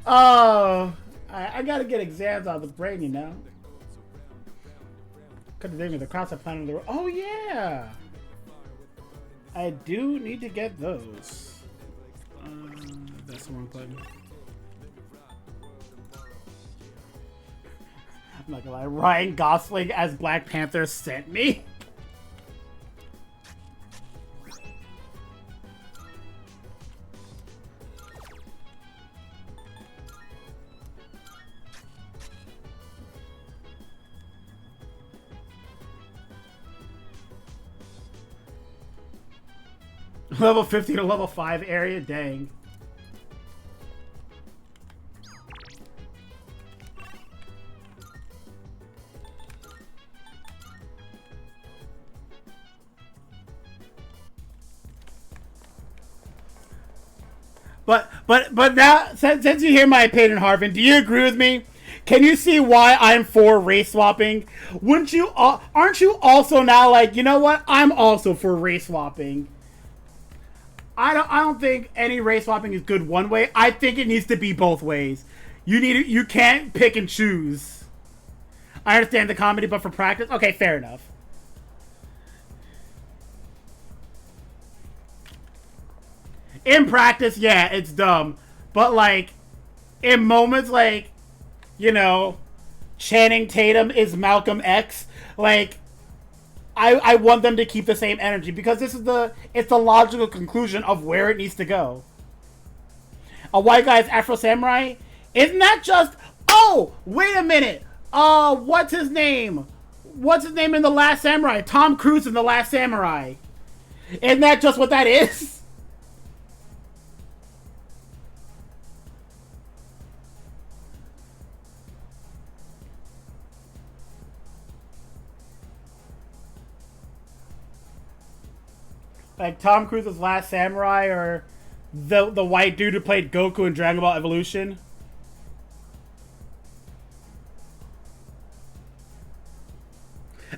Oh, I gotta get exams on with brain, you know. Could have the cross of planet of the world. Oh yeah, I do need to get those. That's the wrong button. I'm not gonna lie, Ryan Gosling as Black Panther sent me. Level 50 to level 5 area, dang. But now, since you hear my opinion, Harvin, do you agree with me? Can you see why I'm for race swapping? Aren't you also now like, you know what? I'm also for race swapping. I don't think any race swapping is good one way. I think it needs to be both ways. You can't pick and choose. I understand the comedy, but for practice, okay, fair enough. In practice, yeah, it's dumb. But, like, in moments like, you know, Channing Tatum is Malcolm X, like, I want them to keep the same energy because it's the logical conclusion of where it needs to go. A white guy is Afro Samurai? Isn't that just... Oh, wait a minute. What's his name? what's his name in The Last Samurai? Tom Cruise in The Last Samurai. Isn't that just what that is? Like Tom Cruise's Last Samurai, or the white dude who played Goku in Dragon Ball Evolution.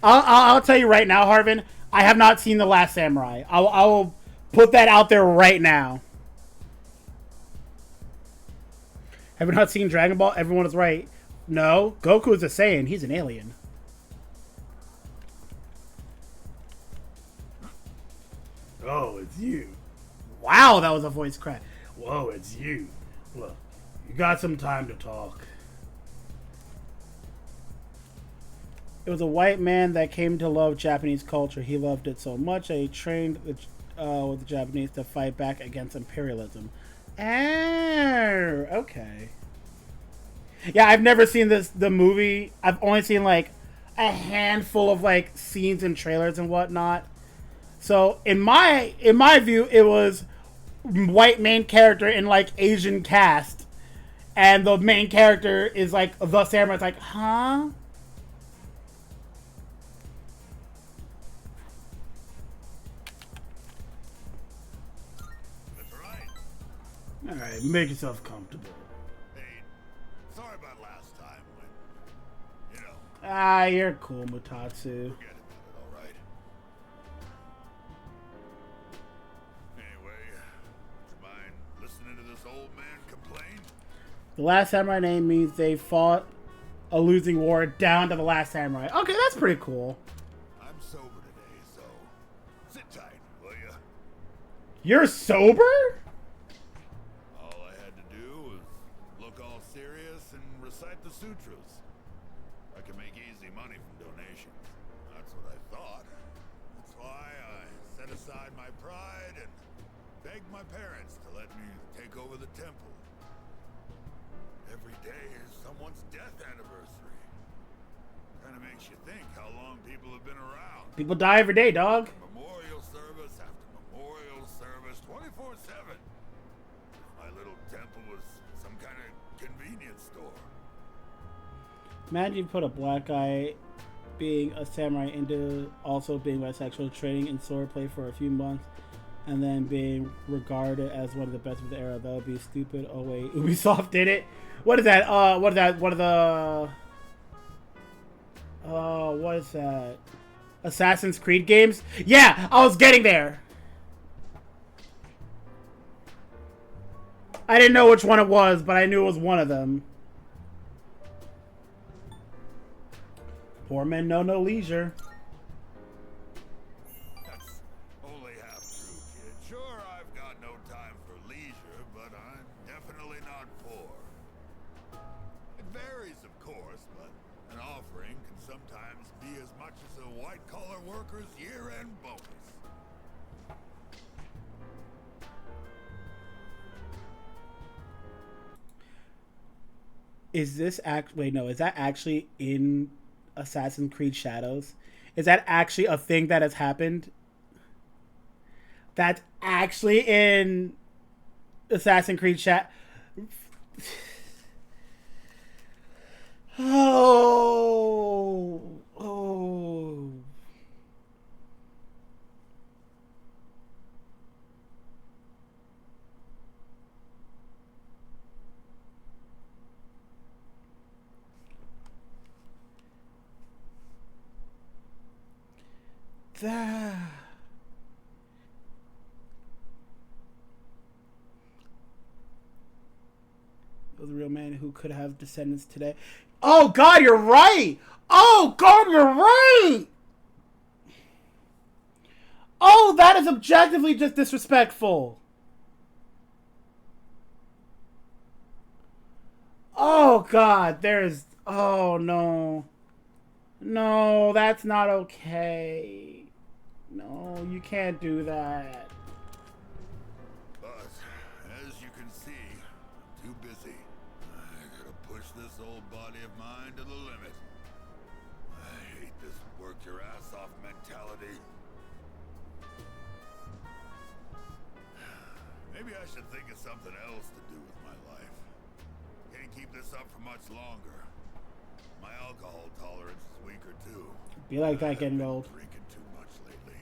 I'll tell you right now, Harvin, I have not seen The Last Samurai. I will put that out there right now. Have you not seen Dragon Ball? Everyone is right. No, Goku is a Saiyan. He's an alien. Oh, it's you. Wow, that was a voice crack. Whoa, it's you. Look, you got some time to talk. It was a white man that came to love Japanese culture. He loved it so much that he trained with the Japanese to fight back against imperialism. Oh, okay. Yeah, I've never seen the movie. I've only seen like a handful of like scenes and trailers and whatnot. So in my view, it was white main character in like Asian cast, and the main character is like the samurai. It's like, huh? That's right. All right, make yourself comfortable. Hey, sorry about last time when, you know. Ah, you're cool, Mutatsu. Forget about it, all right? Anyway, would you mind listening to this old man complain? The Last Samurai name means they fought a losing war down to the last samurai. Okay, that's pretty cool. I'm sober today, so sit tight, will ya? You're sober? All I had to do was look all serious and recite the sutras. I can make easy money from donations. That's what I thought. That's why I set aside my pride and begged my parents to let me take over the temple. Every day is someone's death anniversary. Kind of makes you think how long people have been around. People die every day, dog. Memorial service after memorial service, 24/7. My little temple was some kind of convenience store. Imagine you put a black guy being a samurai into also being bisexual, training in swordplay for a few months, and then being regarded as one of the best of the era. That would be stupid. Oh wait, Ubisoft did it. What is that? What is that? One of the what is that? Assassin's Creed games? Yeah, I was getting there. I didn't know which one it was, but I knew it was one of them. Poor men know no leisure. That's only half true, kid. Sure, I've got no time for leisure, but I'm definitely not poor. It varies, of course, but an offering can sometimes be as much as a white-collar worker's year-end bonus. Is this wait, no, is that actually in Assassin's Creed Shadows? Is that actually a thing that has happened? That's actually in Assassin's Creed Oh. That. Was a real man who could have descendants today. Oh God, you're right. Oh God, you're right. Oh, that is objectively just disrespectful. Oh God, there's. Oh no. No, that's not okay. No, you can't do that. But, as you can see, I'm too busy. I gotta push this old body of mine to the limit. I hate this work your ass off mentality. Maybe I should think of something else to do with my life. Can't keep this up for much longer. My alcohol tolerance is weaker too. Be like that getting old. Drinking too much lately.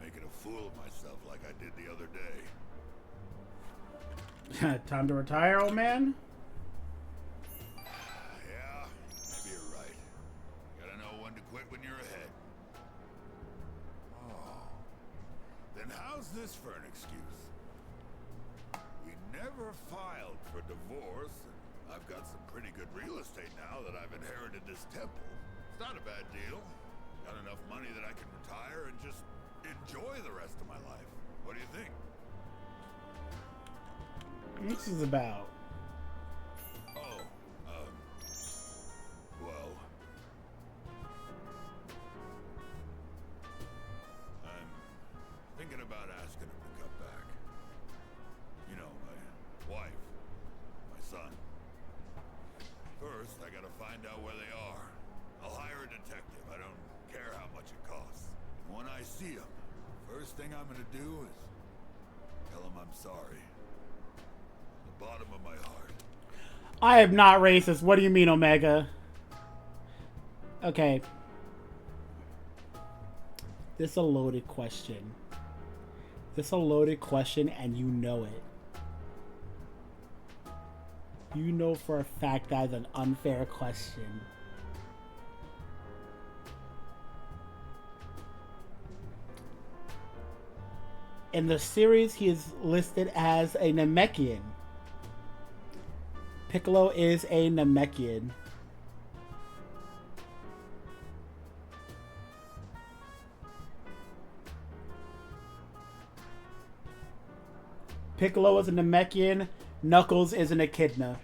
Making a fool of myself like I did the other day. Time to retire, old man? Yeah, maybe you're right. Gotta know when to quit when you're ahead. Oh. Then how's this for an excuse? We never filed for divorce. I've got some pretty good real estate now that I've inherited this temple. It's not a bad deal. Got enough money that I can retire and just enjoy the rest of my life. What do you think? This is about. Oh, well, I'm thinking about asking him to come back. You know, my wife, my son. First, I gotta find out where they are. I'll hire a detective. I don't care how much it costs. And when I see him, first thing I'm gonna do is tell him I'm sorry. Bottom of my heart. I am not racist. What do you mean, Omega? Okay. This is a loaded question. This is a loaded question, and you know it. You know for a fact that is an unfair question. In the series, he is listed as a Namekian. Piccolo is a Namekian. Piccolo is a Namekian. Knuckles is an Echidna.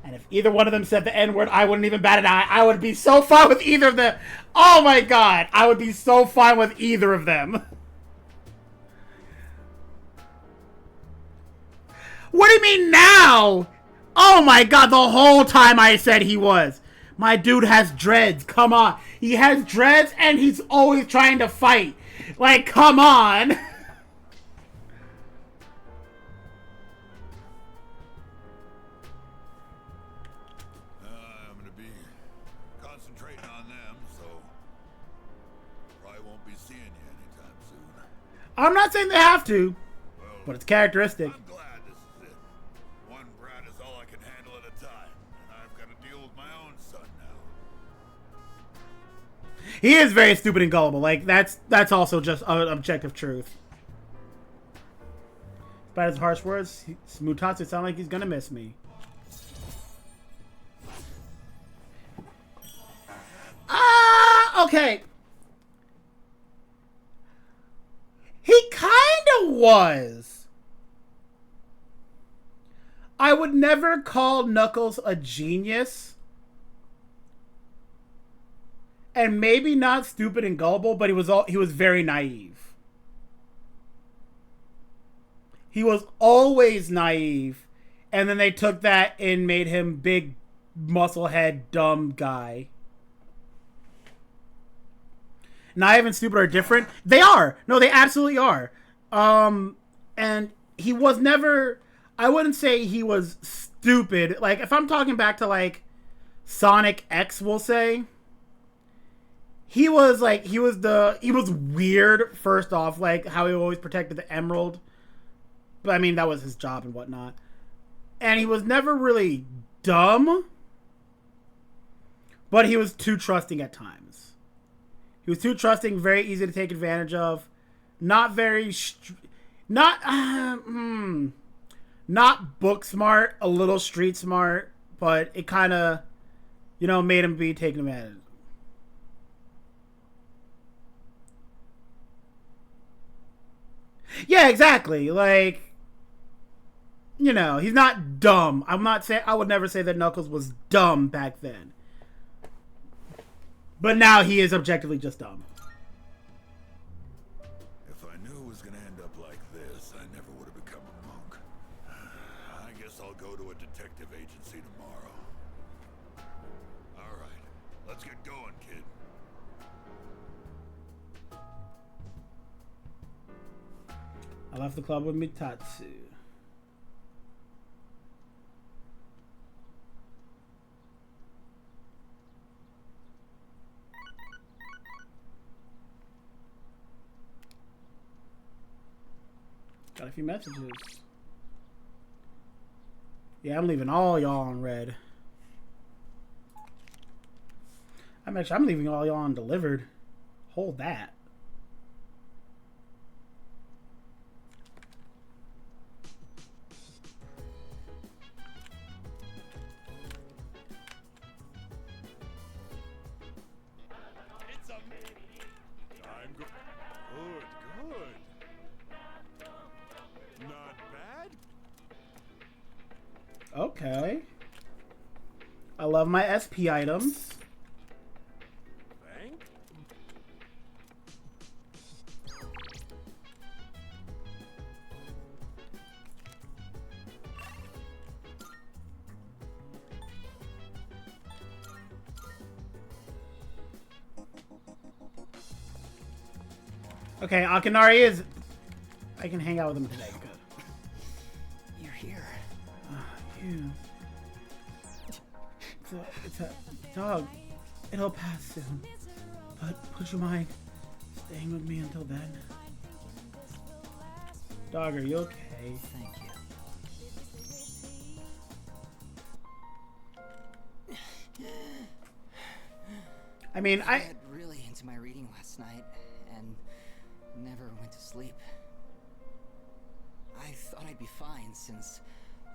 And if either one of them said the N-word, I wouldn't even bat an eye. I would be so fine with either of them. Oh my god. I would be so fine with either of them. What do you mean now? Oh my god, the whole time I said he was. My dude has dreads. Come on. He has dreads and he's always trying to fight. Like, come on. I'm gonna be concentrating on them, so probably won't be seeing you anytime soon. I'm not saying they have to, but it's characteristic. I'm glad this is it. One brat is all I can handle at a time, and I've got to deal with my own son now. He is very stupid and gullible. Like, that's also just an objective truth. By his harsh words, Mutatsu sound like he's gonna miss me. Okay. He kind of was. I would never call Knuckles a genius. And maybe not stupid and gullible, but he was very naive. He was always naive. And then they took that and made him big, musclehead, dumb guy. Naive and stupid are different. They are. No, they absolutely are. And he was never... I wouldn't say he was stupid. Like, if I'm talking back to, like, Sonic X, we'll say... He was weird, first off, like, how he always protected the Emerald. But, I mean, that was his job and whatnot. And he was never really dumb. But he was too trusting at times. He was too trusting, very easy to take advantage of. Not book smart, a little street smart, but it kind of, made him be taken advantage of. Yeah, exactly. Like, he's not dumb. I would never say that Knuckles was dumb back then. But now he is objectively just dumb. If I knew it was going to end up like this, I never would have become a monk. I guess I'll go to a detective agency tomorrow. I left the club with Mitatsu. Got a few messages. Yeah, I'm leaving all y'all on red. I'm leaving all y'all on delivered. Hold that. It's a I'm good. Good. Not bad. Okay. I love my SP items. Thank. Okay, Akinari is... I can hang out with him today. Good. You're here. You. It's a dog. It'll pass soon. But would you mind staying with me until then? Dog, are you okay? Thank you. I mean, I got really into my reading last night and never went to sleep. I thought I'd be fine since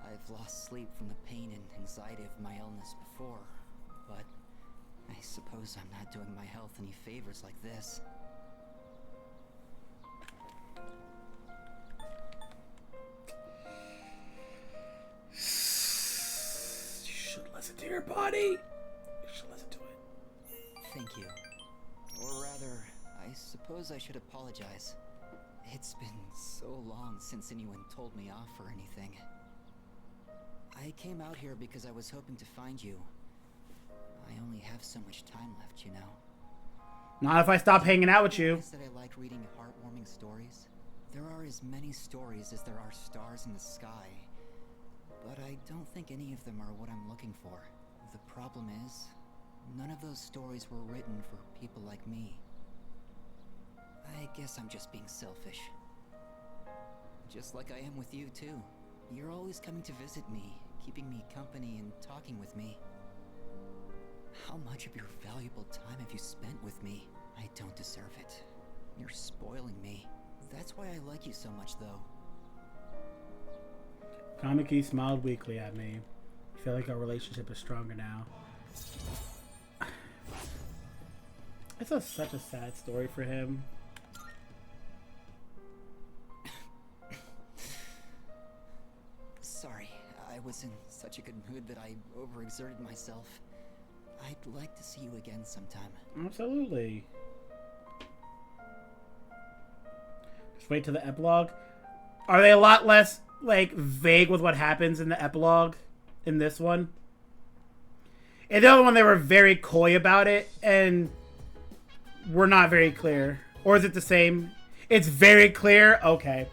I've lost sleep from the pain and anxiety of my illness before, but I suppose I'm not doing my health any favors like this. You should listen to your body. You should listen to it. Thank you. Or rather, I suppose I should apologize. It's been so long since anyone told me off for anything. I came out here because I was hoping to find you. I only have so much time left, you know. Not if I stop hanging out with you. That I like reading heartwarming stories. There are as many stories as there are stars in the sky. But I don't think any of them are what I'm looking for. The problem is, none of those stories were written for people like me. I guess I'm just being selfish. Just like I am with you, too. You're always coming to visit me, keeping me company and talking with me. How much of your valuable time have you spent with me? I don't deserve it. You're spoiling me. That's why I like you so much, though. Kamiki smiled weakly at me. I feel like our relationship is stronger now. It's such a sad story for him. Sorry, I was in such a good mood that I overexerted myself. I'd like to see you again sometime. Absolutely. Just wait till the epilogue. Are they a lot less, like, vague with what happens in the epilogue in this one? In the other one, they were very coy about it, and were not very clear. Or is it the same? It's very clear? Okay.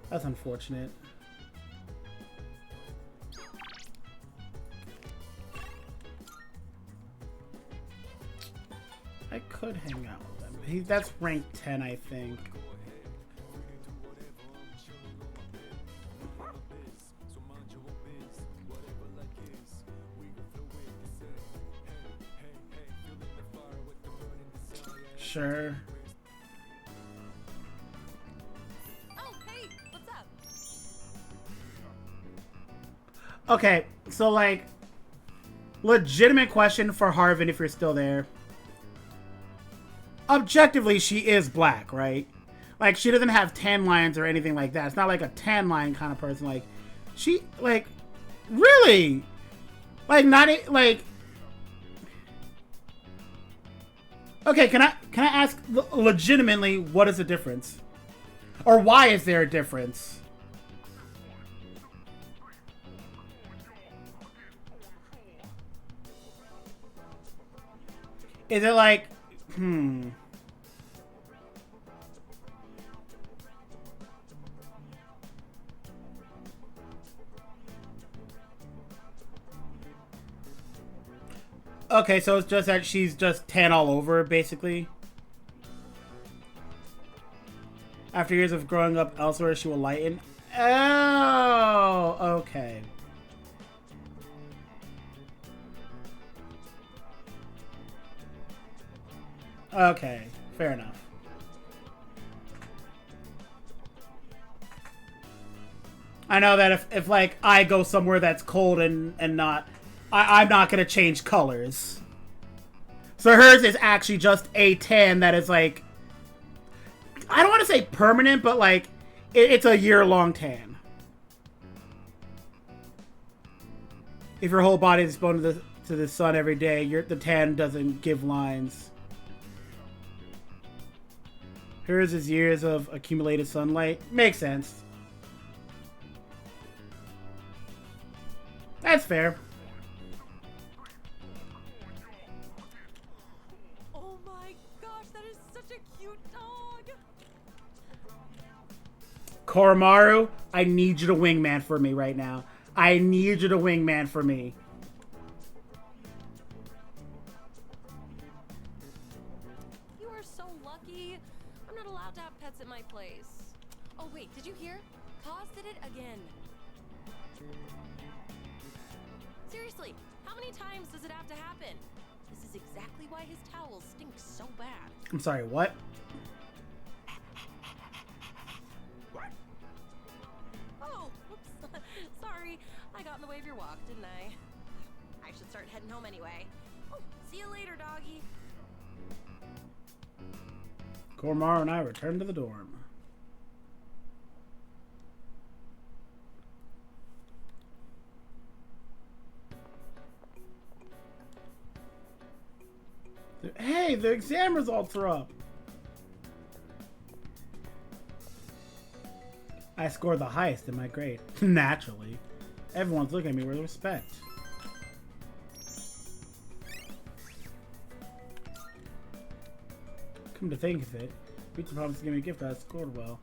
That's unfortunate. I could hang out with him. That's rank 10, I think. Sure. Oh, hey, what's up? Okay, so like, legitimate question for Harvin if you're still there. Objectively, she is black, right? Like, she doesn't have tan lines or anything like that. It's not like a tan line kind of person. Like, she, like, really? Like, not, like... Okay, can I ask legitimately, what is the difference? Or why is there a difference? Is it like, Okay, so it's just that she's just tan all over, basically. After years of growing up elsewhere, she will lighten. Oh, okay. Okay, fair enough. I know that if like I go somewhere that's cold and not, I'm not gonna change colors. So hers is actually just a tan that is like, I don't want to say permanent, but like it's a year-long tan. If your whole body is exposed to the sun every day, the tan doesn't give lines. Hers is years of accumulated sunlight. Makes sense. That's fair. Oh my gosh, that is such a cute dog. Koromaru, I need you to wingman for me right now. I need you to wingman for me. You are so lucky. I'm not allowed to have pets at my place. Oh wait, did you hear? Kaz did it again. Seriously, how many times does it have to happen? This is exactly why his towel stinks so bad. I'm sorry, what? Oh, whoops. Sorry, I got in the way of your walk, didn't I? I should start heading home anyway. Oh, see you later, doggy. Koromaru and I return to the dorm. Hey, the exam results are up. I scored the highest in my grade. Naturally. Everyone's looking at me with respect. Come to think of it, Pizza promised to give me a gift. I scored well.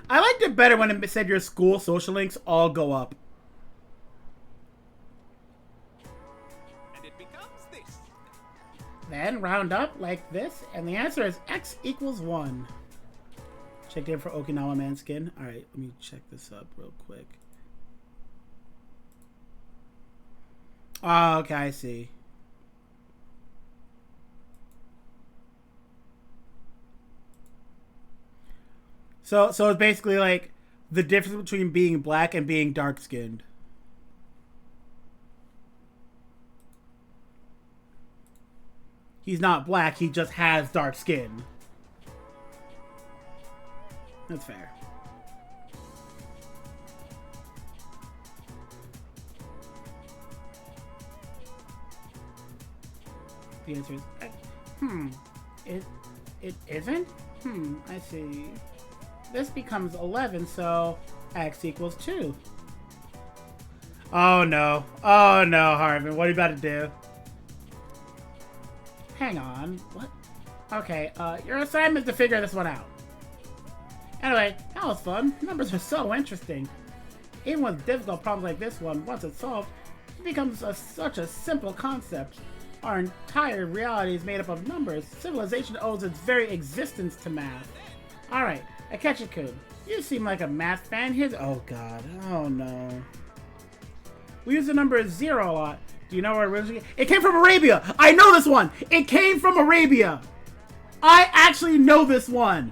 I liked it better when it said your school social links all go up. And it becomes this. Then round up like this, and the answer is x equals 1. Checked in for Okinawa man skin. Alright, let me check this up real quick. Oh, okay, I see. So it's basically like the difference between being black and being dark skinned. He's not black, he just has dark skin. That's fair. The answer is it isn't? I see. This becomes 11, so x equals 2. Oh no. Oh no, Harvin. What are you about to do? Hang on. What? Okay, your assignment is to figure this one out. Anyway, that was fun. Numbers are so interesting. Even with difficult problems like this one, once it's solved, it becomes such a simple concept. Our entire reality is made up of numbers. Civilization owes its very existence to math. Alright, Akechi-kun, you seem like a math fan. Oh god, oh no. We use the number 0 a lot. Do you know where it originally came? It came from Arabia! I know this one! It came from Arabia! I actually know this one!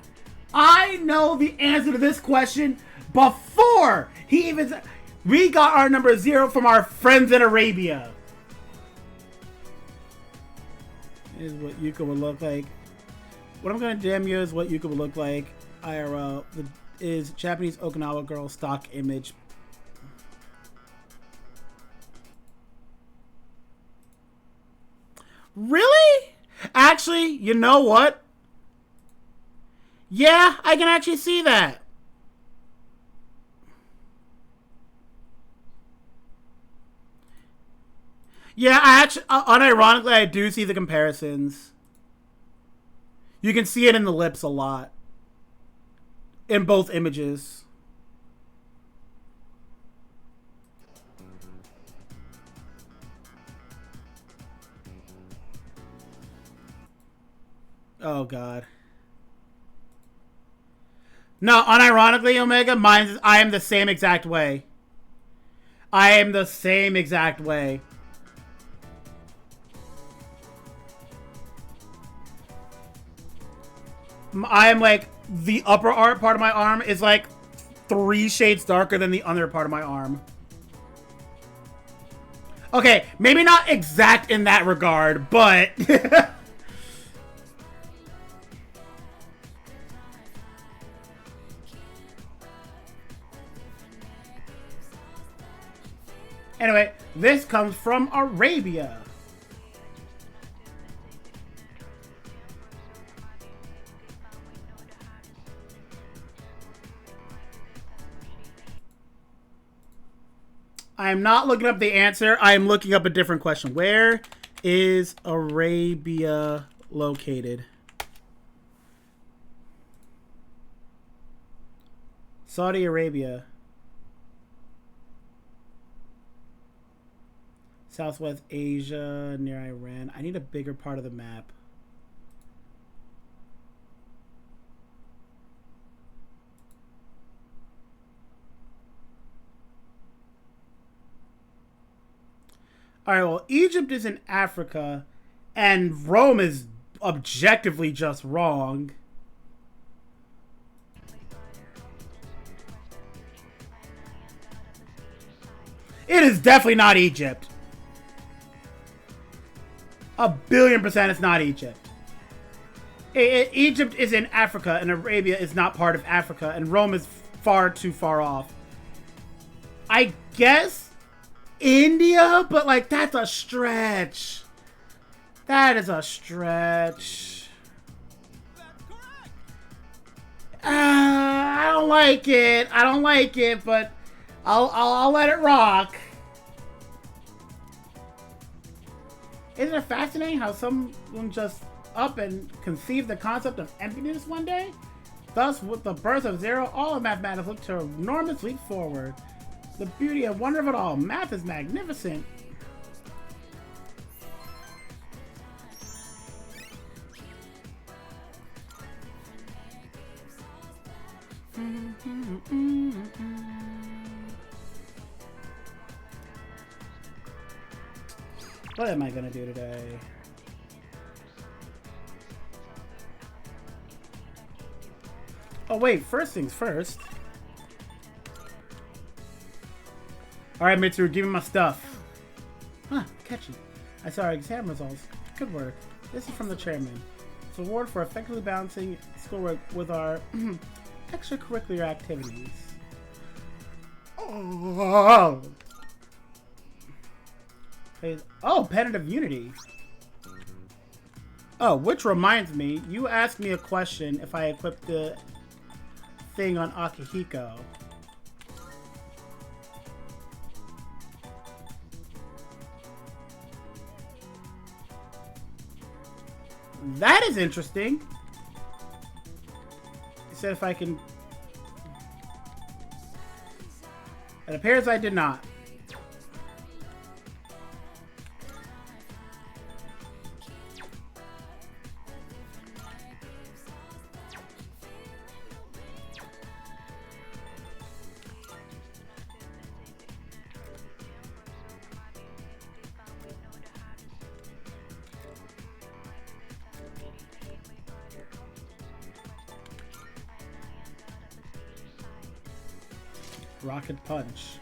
I know the answer to this question before he even said. We got our number 0 from our friends in Arabia. Is what Yuka would look like. What I'm going to DM you is what Yuka would look like IRL. Is Japanese Okinawa girl stock image. Really? Actually, you know what? Yeah, I can actually see that. Yeah, I actually, unironically, I do see the comparisons. You can see it in the lips a lot. In both images. Oh god. No, unironically, Omega, I am the same exact way. I am the same exact way. I am like, the upper part of my arm is like 3 shades darker than the other part of my arm. Okay, maybe not exact in that regard, but... Anyway, this comes from Arabia. I am not looking up the answer. I am looking up a different question. Where is Arabia located? Saudi Arabia. Southwest Asia, near Iran. I need a bigger part of the map. Alright, well, Egypt is in Africa, and Rome is objectively just wrong. It is definitely not Egypt. 1,000,000,000% it's not Egypt. Egypt is in Africa, and Arabia is not part of Africa, and Rome is far too far off. I guess India, but like that's a stretch. That is a stretch. I don't like it. I don't like it, but I'll let it rock. Isn't it fascinating how someone just up and conceived the concept of emptiness one day? Thus, with the birth of zero, all of mathematics looked to an enormous leap forward. The beauty and wonder of it all. Math is magnificent. What am I gonna do today? Oh wait, first things first. Alright, Mitsuru, give me my stuff. Huh, catchy. I saw our exam results. Good work. This is from the chairman. It's an award for effectively balancing schoolwork with our extracurricular activities. Oh! Oh, Pennant of Unity. Oh, which reminds me, you asked me a question if I equipped the thing on Akihiko. That is interesting. It said if I can... It appears I did not. Rocket Punch.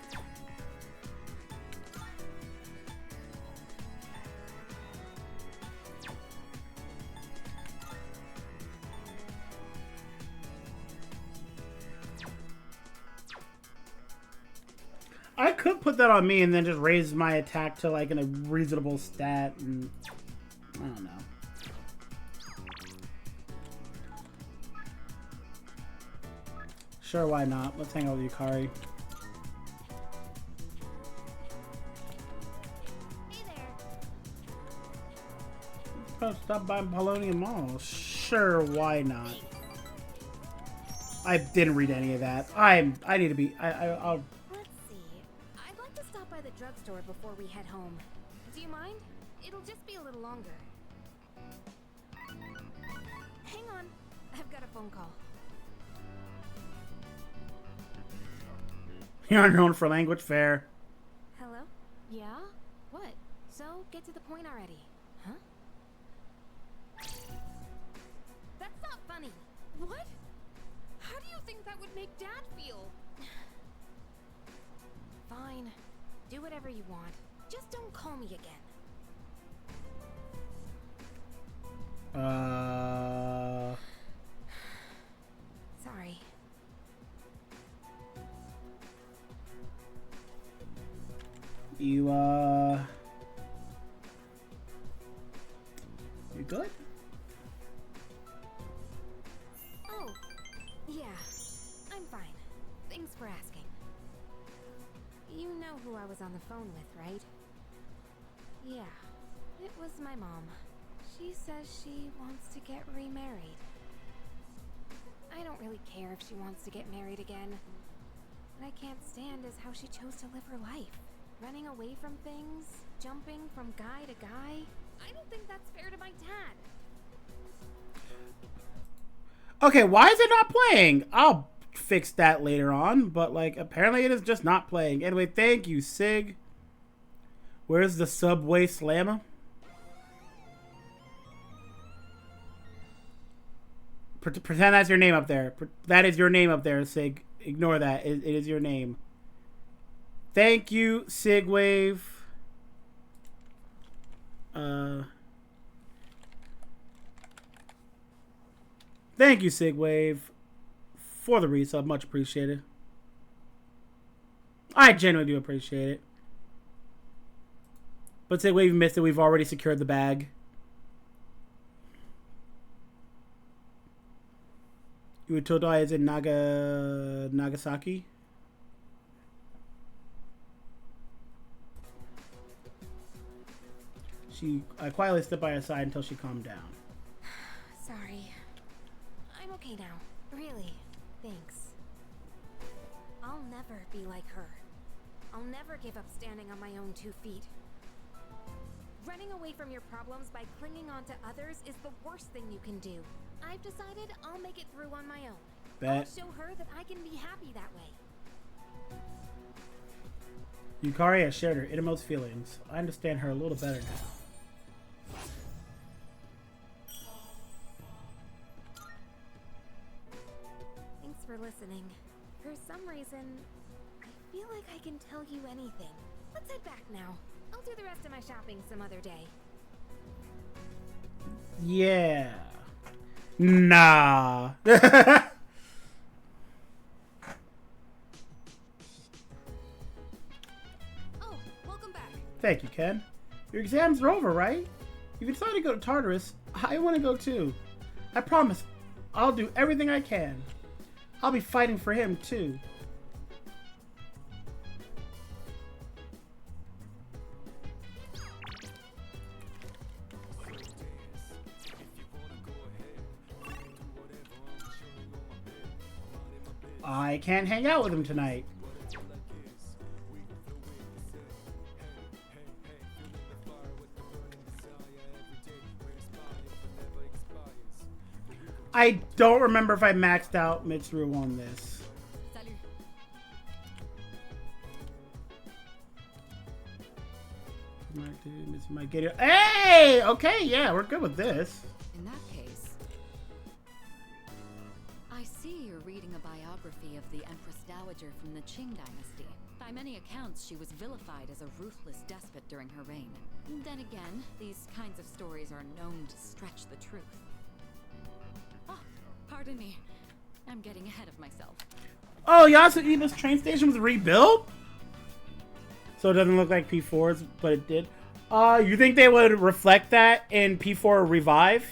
I could put that on me and then just raise my attack to like a reasonable stat, and I don't know. Sure, why not? Let's hang out with Yukari. Stop by Polonium Mall. Sure, why not? I didn't read any of that. I need to be. I'll. Let's see. I'd like to stop by the drugstore before we head home. Do you mind? It'll just be a little longer. Hang on. I've got a phone call. You're on your own for language, fair. Hello? Yeah? What? So, get to the point already. Huh? That's not funny. What? How do you think that would make Dad feel? Fine. Do whatever you want. Just don't call me again. Sorry. You good? Oh, yeah. I'm fine. Thanks for asking. You know who I was on the phone with, right? Yeah, it was my mom. She says she wants to get remarried. I don't really care if she wants to get married again. What I can't stand is how she chose to live her life. Running away from things, jumping from guy to guy. I don't think that's fair to my dad. Okay, why is it not playing? I'll fix that later on, but like apparently it is just not playing. Anyway, thank you, Sig. Where's the Subway Slammer? Pretend that's your name up there. That is your name up there, Sig. Ignore that. It is your name. Thank you, Sigwave. Thank you, Sigwave, for the resub. Much appreciated. I genuinely do appreciate it. But Sigwave missed it. We've already secured the bag. Utodai is in Nagasaki. I quietly stepped by her side until she calmed down. Sorry. I'm okay now. Really. Thanks. I'll never be like her. I'll never give up standing on my own 2 feet. Running away from your problems by clinging on to others is the worst thing you can do. I've decided I'll make it through on my own. I'll show her that I can be happy that way. Yukari has shared her innermost feelings. I understand her a little better now. Thanks for listening. For some reason, I feel like I can tell you anything. Let's head back now. I'll do the rest of my shopping some other day. Yeah. Nah. Oh, welcome back. Thank you, Ken. Your exams are over, right? If you decide to go to Tartarus, I want to go too. I promise, I'll do everything I can. I'll be fighting for him too. I can't hang out with him tonight. I don't remember if I maxed out Mitsuru on this. Salut. Might get it. Hey! Okay, yeah, we're good with this. In that case, I see you're reading a biography of the Empress Dowager from the Qing dynasty. By many accounts, she was vilified as a ruthless despot during her reign. Then again, these kinds of stories are known to stretch the truth. Oh, pardon me. I'm getting ahead of myself. Oh, Yasuiba's train station was rebuilt? So it doesn't look like P4's, but it did. You think they would reflect that in P4 Revive?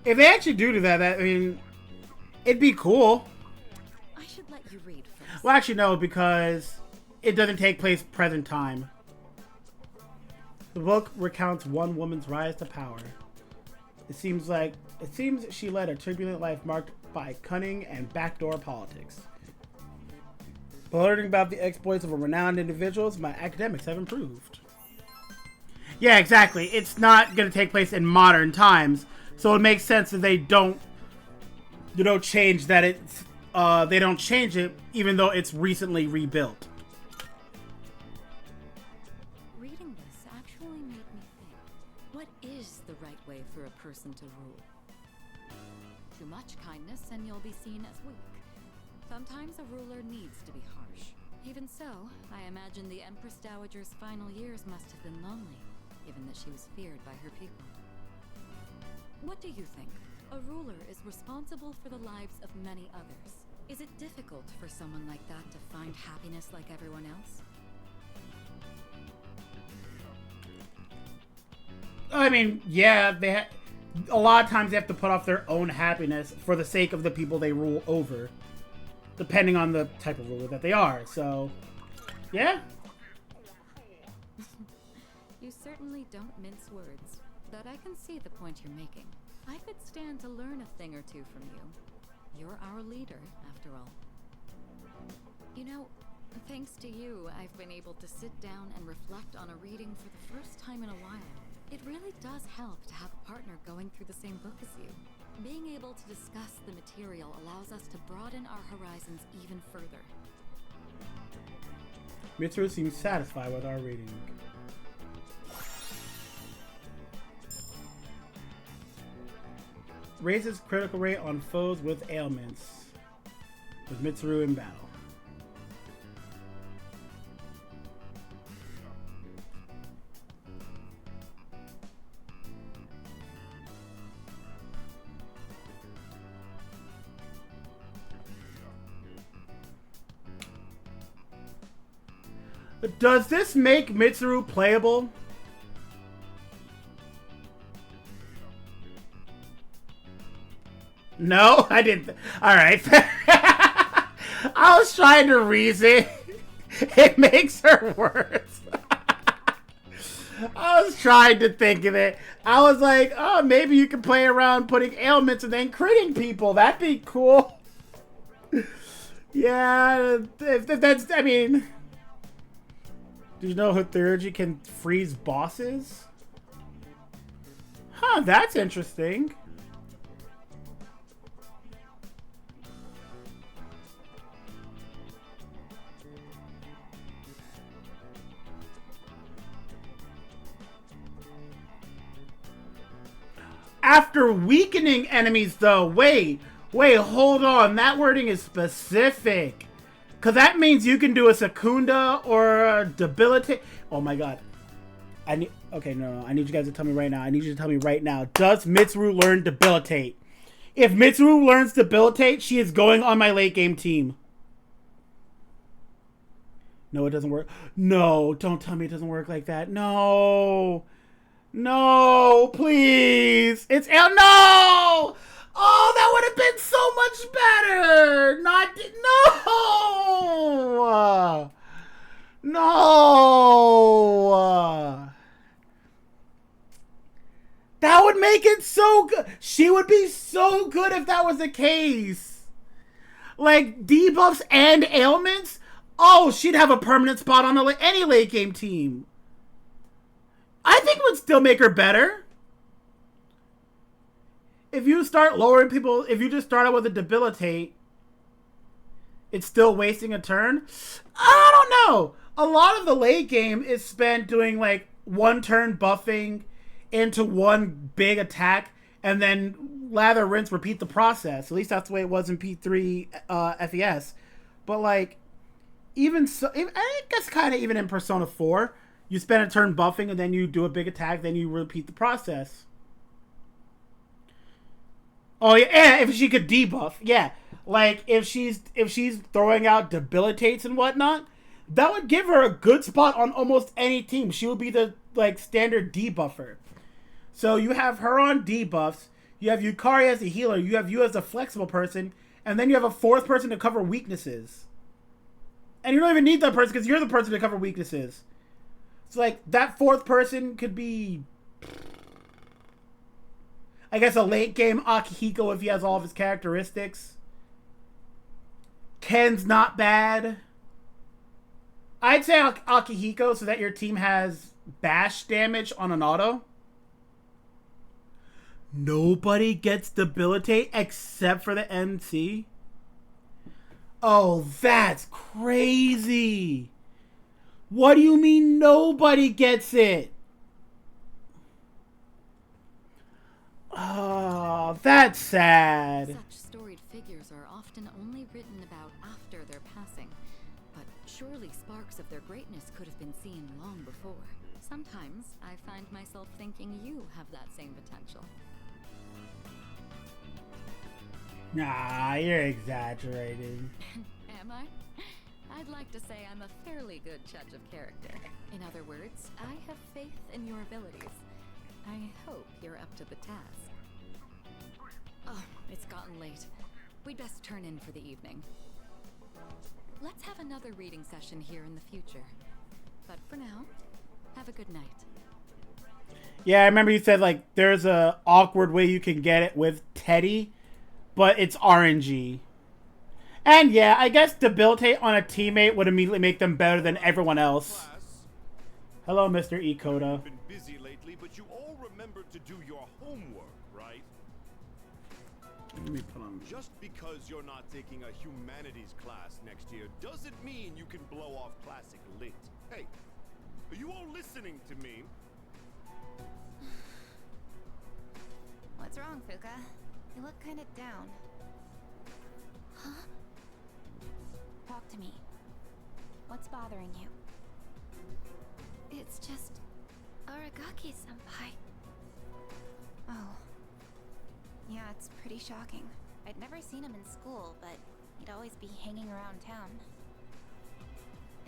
If they actually do that, I mean, it'd be cool. I should let you read first. Well, actually, no, because it doesn't take place present time. The book recounts one woman's rise to power. It seems she led a turbulent life marked by cunning and backdoor politics. By learning about the exploits of renowned individuals, my academics have improved. Yeah, exactly. It's not going to take place in modern times, so it makes sense that they don't change that it's they don't change it even though it's recently rebuilt. Reading this actually made me think, what is the right way for a person to rule? Too much kindness and you'll be seen as weak. Sometimes a ruler needs to be harsh. Even so, I imagine the Empress Dowager's final years must have been lonely, given that she was feared by her people. What do you think? A ruler is responsible for the lives of many others. Is it difficult for someone like that to find happiness like everyone else? I mean, yeah, a lot of times they have to put off their own happiness for the sake of the people they rule over, depending on the type of ruler that they are. So, yeah. You certainly don't mince words, but I can see the point you're making. I could stand to learn a thing or two from you. You're our leader, after all. You know, thanks to you, I've been able to sit down and reflect on a reading for the first time in a while. It really does help to have a partner going through the same book as you. Being able to discuss the material allows us to broaden our horizons even further. Mitsuru seems satisfied with our reading. Raises critical rate on foes with ailments. With Mitsuru in battle. Does this make Mitsuru playable? No, I didn't. All right. I was trying to reason. It makes her worse. I was trying to think of it. I was like, oh, maybe you can play around putting ailments and then critting people. That'd be cool. Yeah, if that's, I mean... Do you know Hithurgi can freeze bosses? Huh, that's interesting. After weakening enemies, though, wait, hold on. That wording is specific. Because that means you can do a Secunda or a Debilitate. Oh my god. Okay, no. I need you guys to tell me right now. I need you to tell me right now. Does Mitsuru learn Debilitate? If Mitsuru learns Debilitate, she is going on my late game team. No, it doesn't work. No, don't tell me it doesn't work like that. No. No, please. It's no! Oh, that would have been so much better. No. That would make it so good. She would be so good if that was the case. Like debuffs and ailments. Oh, she'd have a permanent spot on any late game team. I think it would still make her better. If you start lowering people, if you just start out with a Debilitate, it's still wasting a turn. I don't know. A lot of the late game is spent doing like one turn buffing into one big attack and then lather, rinse, repeat the process. At least that's the way it was in P3 FES. But like, even so, I guess kind of even in Persona 4, you spend a turn buffing and then you do a big attack, then you repeat the process. Oh yeah, if she could debuff, yeah. Like if she's throwing out debilitates and whatnot, that would give her a good spot on almost any team. She would be the like standard debuffer. So you have her on debuffs, you have Yukari as a healer, you have you as a flexible person, and then you have a fourth person to cover weaknesses. And you don't even need that person because you're the person to cover weaknesses. It's like that fourth person could be, I guess, a late game Akihiko if he has all of his characteristics. Ken's not bad. I'd say Akihiko so that your team has bash damage on an auto. Nobody gets debilitate except for the MC. Oh, that's crazy. What do you mean nobody gets it? Oh, that's sad. Such storied figures are often only written about after their passing, but surely sparks of their greatness could have been seen long before. Sometimes I find myself thinking you have that same potential. Nah, you're exaggerating. Am I? I'd like to say I'm a fairly good judge of character. In other words, I have faith in your abilities. I hope you're up to the task. Oh, it's gotten late. We'd best turn in for the evening. Let's have another reading session here in the future. But for now, have a good night. Yeah, I remember you said, like, there's a awkward way you can get it with Teddy, but it's RNG. And yeah, I guess debilitate on a teammate would immediately make them better than everyone else. Hello, Mr. Ikoda. Been busy lately, but you all remember to do your homework, right? Let me put on. Just because you're not taking a humanities class next year doesn't mean you can blow off classic lit. Hey, are you all listening to me? What's wrong, Fuka? You look kind of down. Huh? Talk to me. What's bothering you? It's just Aragaki-senpai. Oh. Yeah, it's pretty shocking. I'd never seen him in school, but he'd always be hanging around town.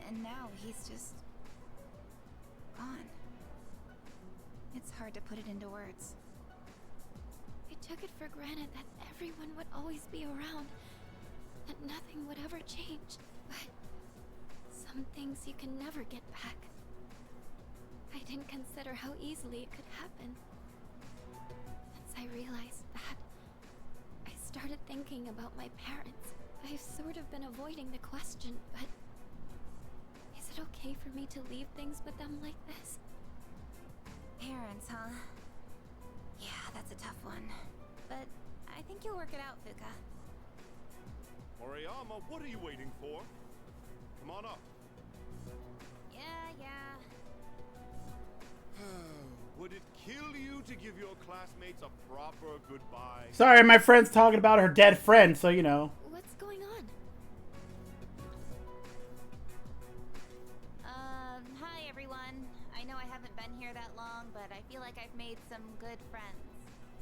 And now he's just gone. It's hard to put it into words. I took it for granted that everyone would always be around, that nothing would ever change. But some things you can never get back. I didn't consider how easily it could happen. Once I realized that, I started thinking about my parents. I've sort of been avoiding the question, but is it okay for me to leave things with them like this? Parents, huh? Yeah, that's a tough one. But I think you'll work it out, Fuka. Moriyama, what are you waiting for? Come on up. Yeah. Would it kill you to give your classmates a proper goodbye? Sorry, my friend's talking about her dead friend, so you know. What's going on? Hi everyone. I know I haven't been here that long, but I feel like I've made some good friends.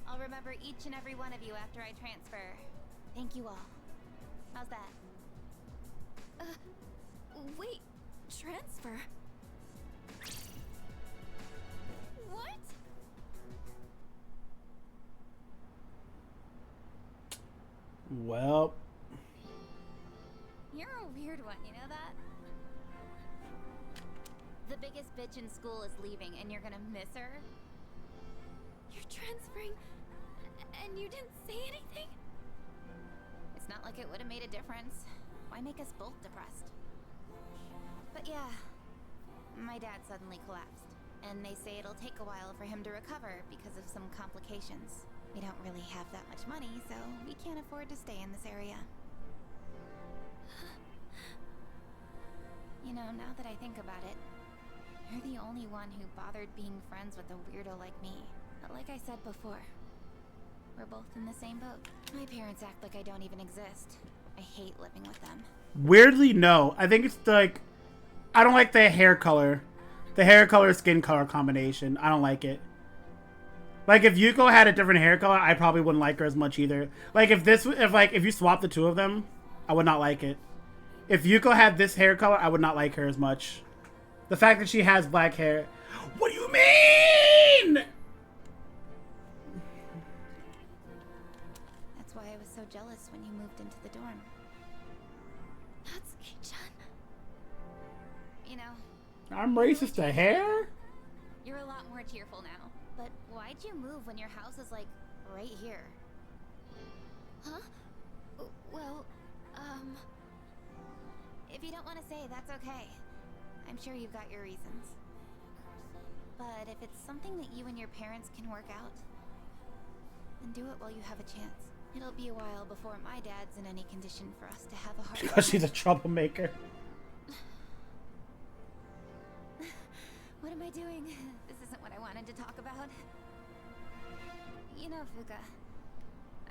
I'll remember each and every one of you after I transfer. Thank you all. How's that? Wait, transfer? What? Well. You're a weird one, you know that? The biggest bitch in school is leaving and you're gonna miss her? You're transferring, and you didn't say anything? It's not like it would have made a difference. Why make us both depressed? But yeah, my dad suddenly collapsed. And they say it'll take a while for him to recover because of some complications. We don't really have that much money, so we can't afford to stay in this area. You know, now that I think about it, you're the only one who bothered being friends with a weirdo like me. But like I said before, we're both in the same boat. My parents act like I don't even exist. I hate living with them. Weirdly, no. I think it's like, I don't like the hair color. The hair color, skin color combination. I don't like it. Like, if Yuko had a different hair color, I probably wouldn't like her as much either. Like, if you swap the two of them, I would not like it. If Yuko had this hair color, I would not like her as much. The fact that she has black hair. What do you mean? That's why I was so jealous when you moved into the dorm. Natsuki-chan. You know, I'm racist to hair? you're a lot more cheerful now. But why'd you move when your house is, like, right here? Huh? Well, If you don't want to say, that's okay. I'm sure you've got your reasons. But if it's something that you and your parents can work out, then do it while you have a chance. It'll be a while before my dad's in any condition for us to have a heart. Because she's a troublemaker. What am I doing? This isn't what I wanted to talk about. You know, Fuka,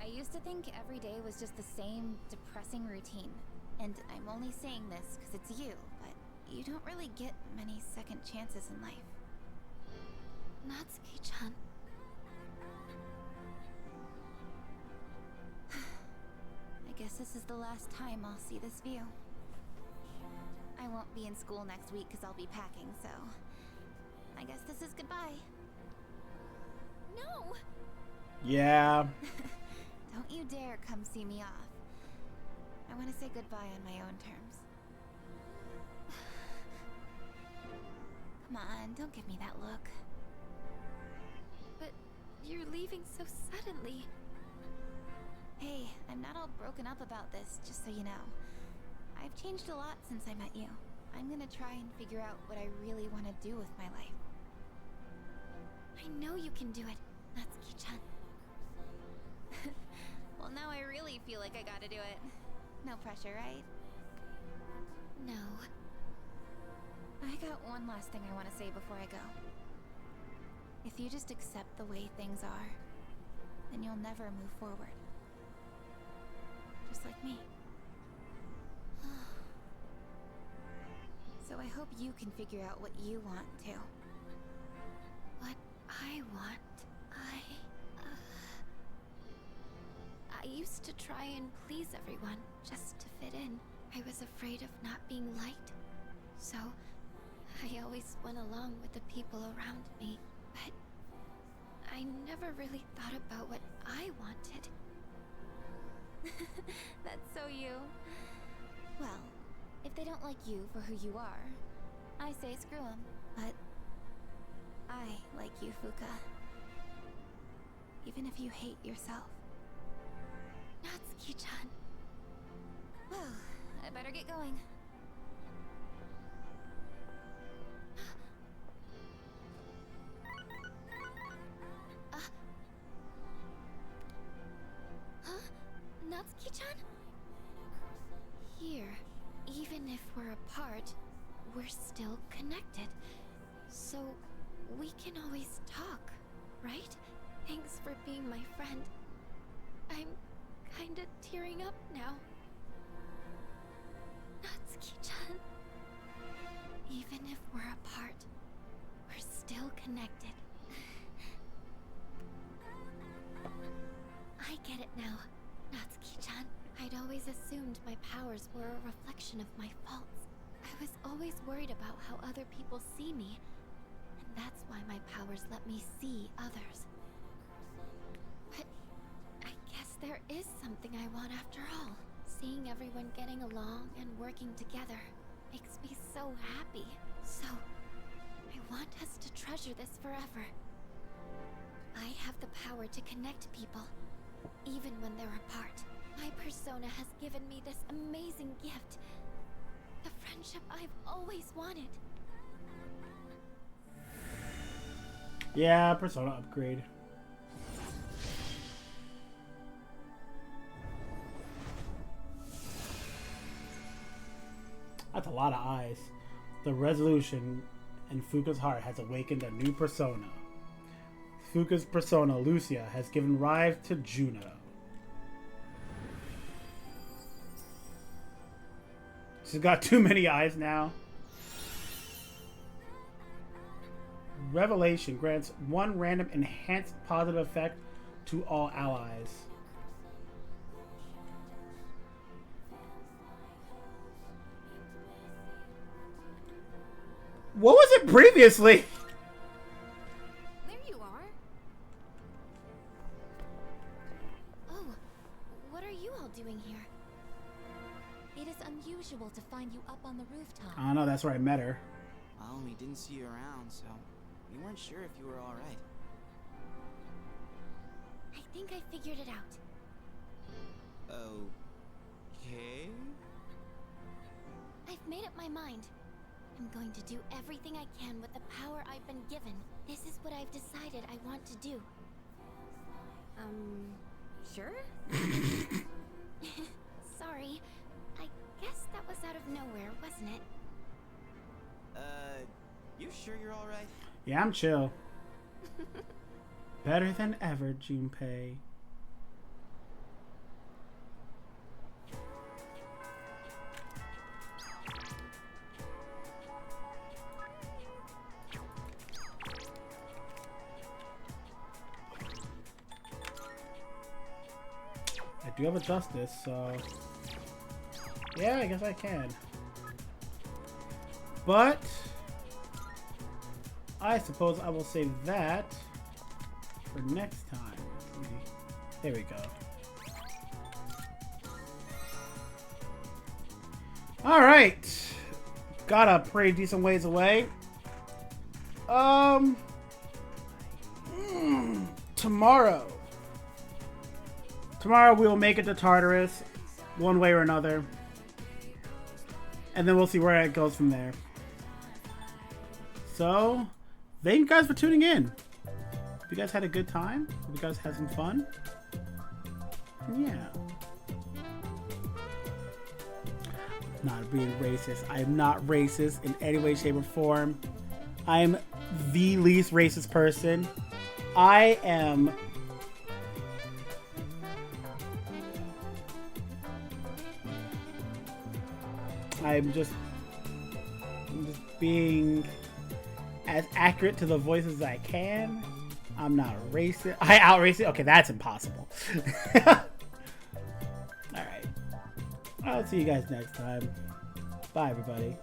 I used to think every day was just the same depressing routine. And I'm only saying this because it's you, but you don't really get many second chances in life. Natsuki-chan. I guess this is the last time I'll see this view. I won't be in school next week because I'll be packing, so I guess this is goodbye. No! Yeah. Don't you dare come see me off. I want to say goodbye on my own terms. Come on, don't give me that look. But you're leaving so suddenly. Hey, I'm not all broken up about this, just so you know. I've changed a lot since I met you. I'm gonna try and figure out what I really want to do with my life. I know you can do it, Natsuki-chan. Well, now I really feel like I gotta do it. No pressure, right? No. I got one last thing I want to say before I go. If you just accept the way things are, then you'll never move forward. Just like me. So I hope you can figure out what you want too. What I want, I used to try and please everyone, just to fit in. I was afraid of not being liked. So, I always went along with the people around me. But, I never really thought about what I wanted. That's so you. Well, if they don't like you for who you are, I say screw them. But, I like you, Fuka. Even if you hate yourself. Natsuki-chan. Well, I better get going. Huh? Natsuki-chan? Here, even if we're apart, we're still connected. So, we can always talk, right? Thanks for being my friend. I'm kinda tearing up now. Natsuki-chan. Even if we're apart, we're still connected. I get it now, Natsuki-chan. I'd always assumed my powers were a reflection of my faults. I was always worried about how other people see me, and that's why my powers let me see others. But I guess there is something I want after all. Seeing everyone getting along and working together makes me so happy. So, I want us to treasure this forever. I have the power to connect people, even when they're apart. My persona has given me this amazing gift. The friendship I've always wanted. Yeah, persona upgrade. That's a lot of eyes. The resolution in Fuka's heart has awakened a new persona. Fuka's persona, Lucia, has given rise to Juno. She's got too many eyes now. Revelation grants one random enhanced positive effect to all allies. What was it previously? There you are. Oh, what are you all doing here? It is unusual to find you up on the rooftop. I don't know, that's where I met her. Well, we didn't see you around, so we weren't sure if you were alright. I think I figured it out. Okay? I've made up my mind. I'm going to do everything I can with the power I've been given. This is what I've decided I want to do. Sure? Sorry. I guess that was out of nowhere, wasn't it? You sure you're alright? Yeah, I'm chill. Better than ever, Junpei. I do have a justice, so yeah, I guess I can. But I suppose I will save that for next time. There we go. All right, got a pretty decent ways away. Tomorrow we will make it to Tartarus, one way or another, and then we'll see where it goes from there. So, thank you guys for tuning in. Hope you guys had a good time. Hope you guys had some fun. Yeah. Not being racist. I am not racist in any way, shape, or form. I am the least racist person. I'm just being as accurate to the voices as I can. I'm not racist. I out racist. Okay, that's impossible. Alright. I'll see you guys next time. Bye, everybody.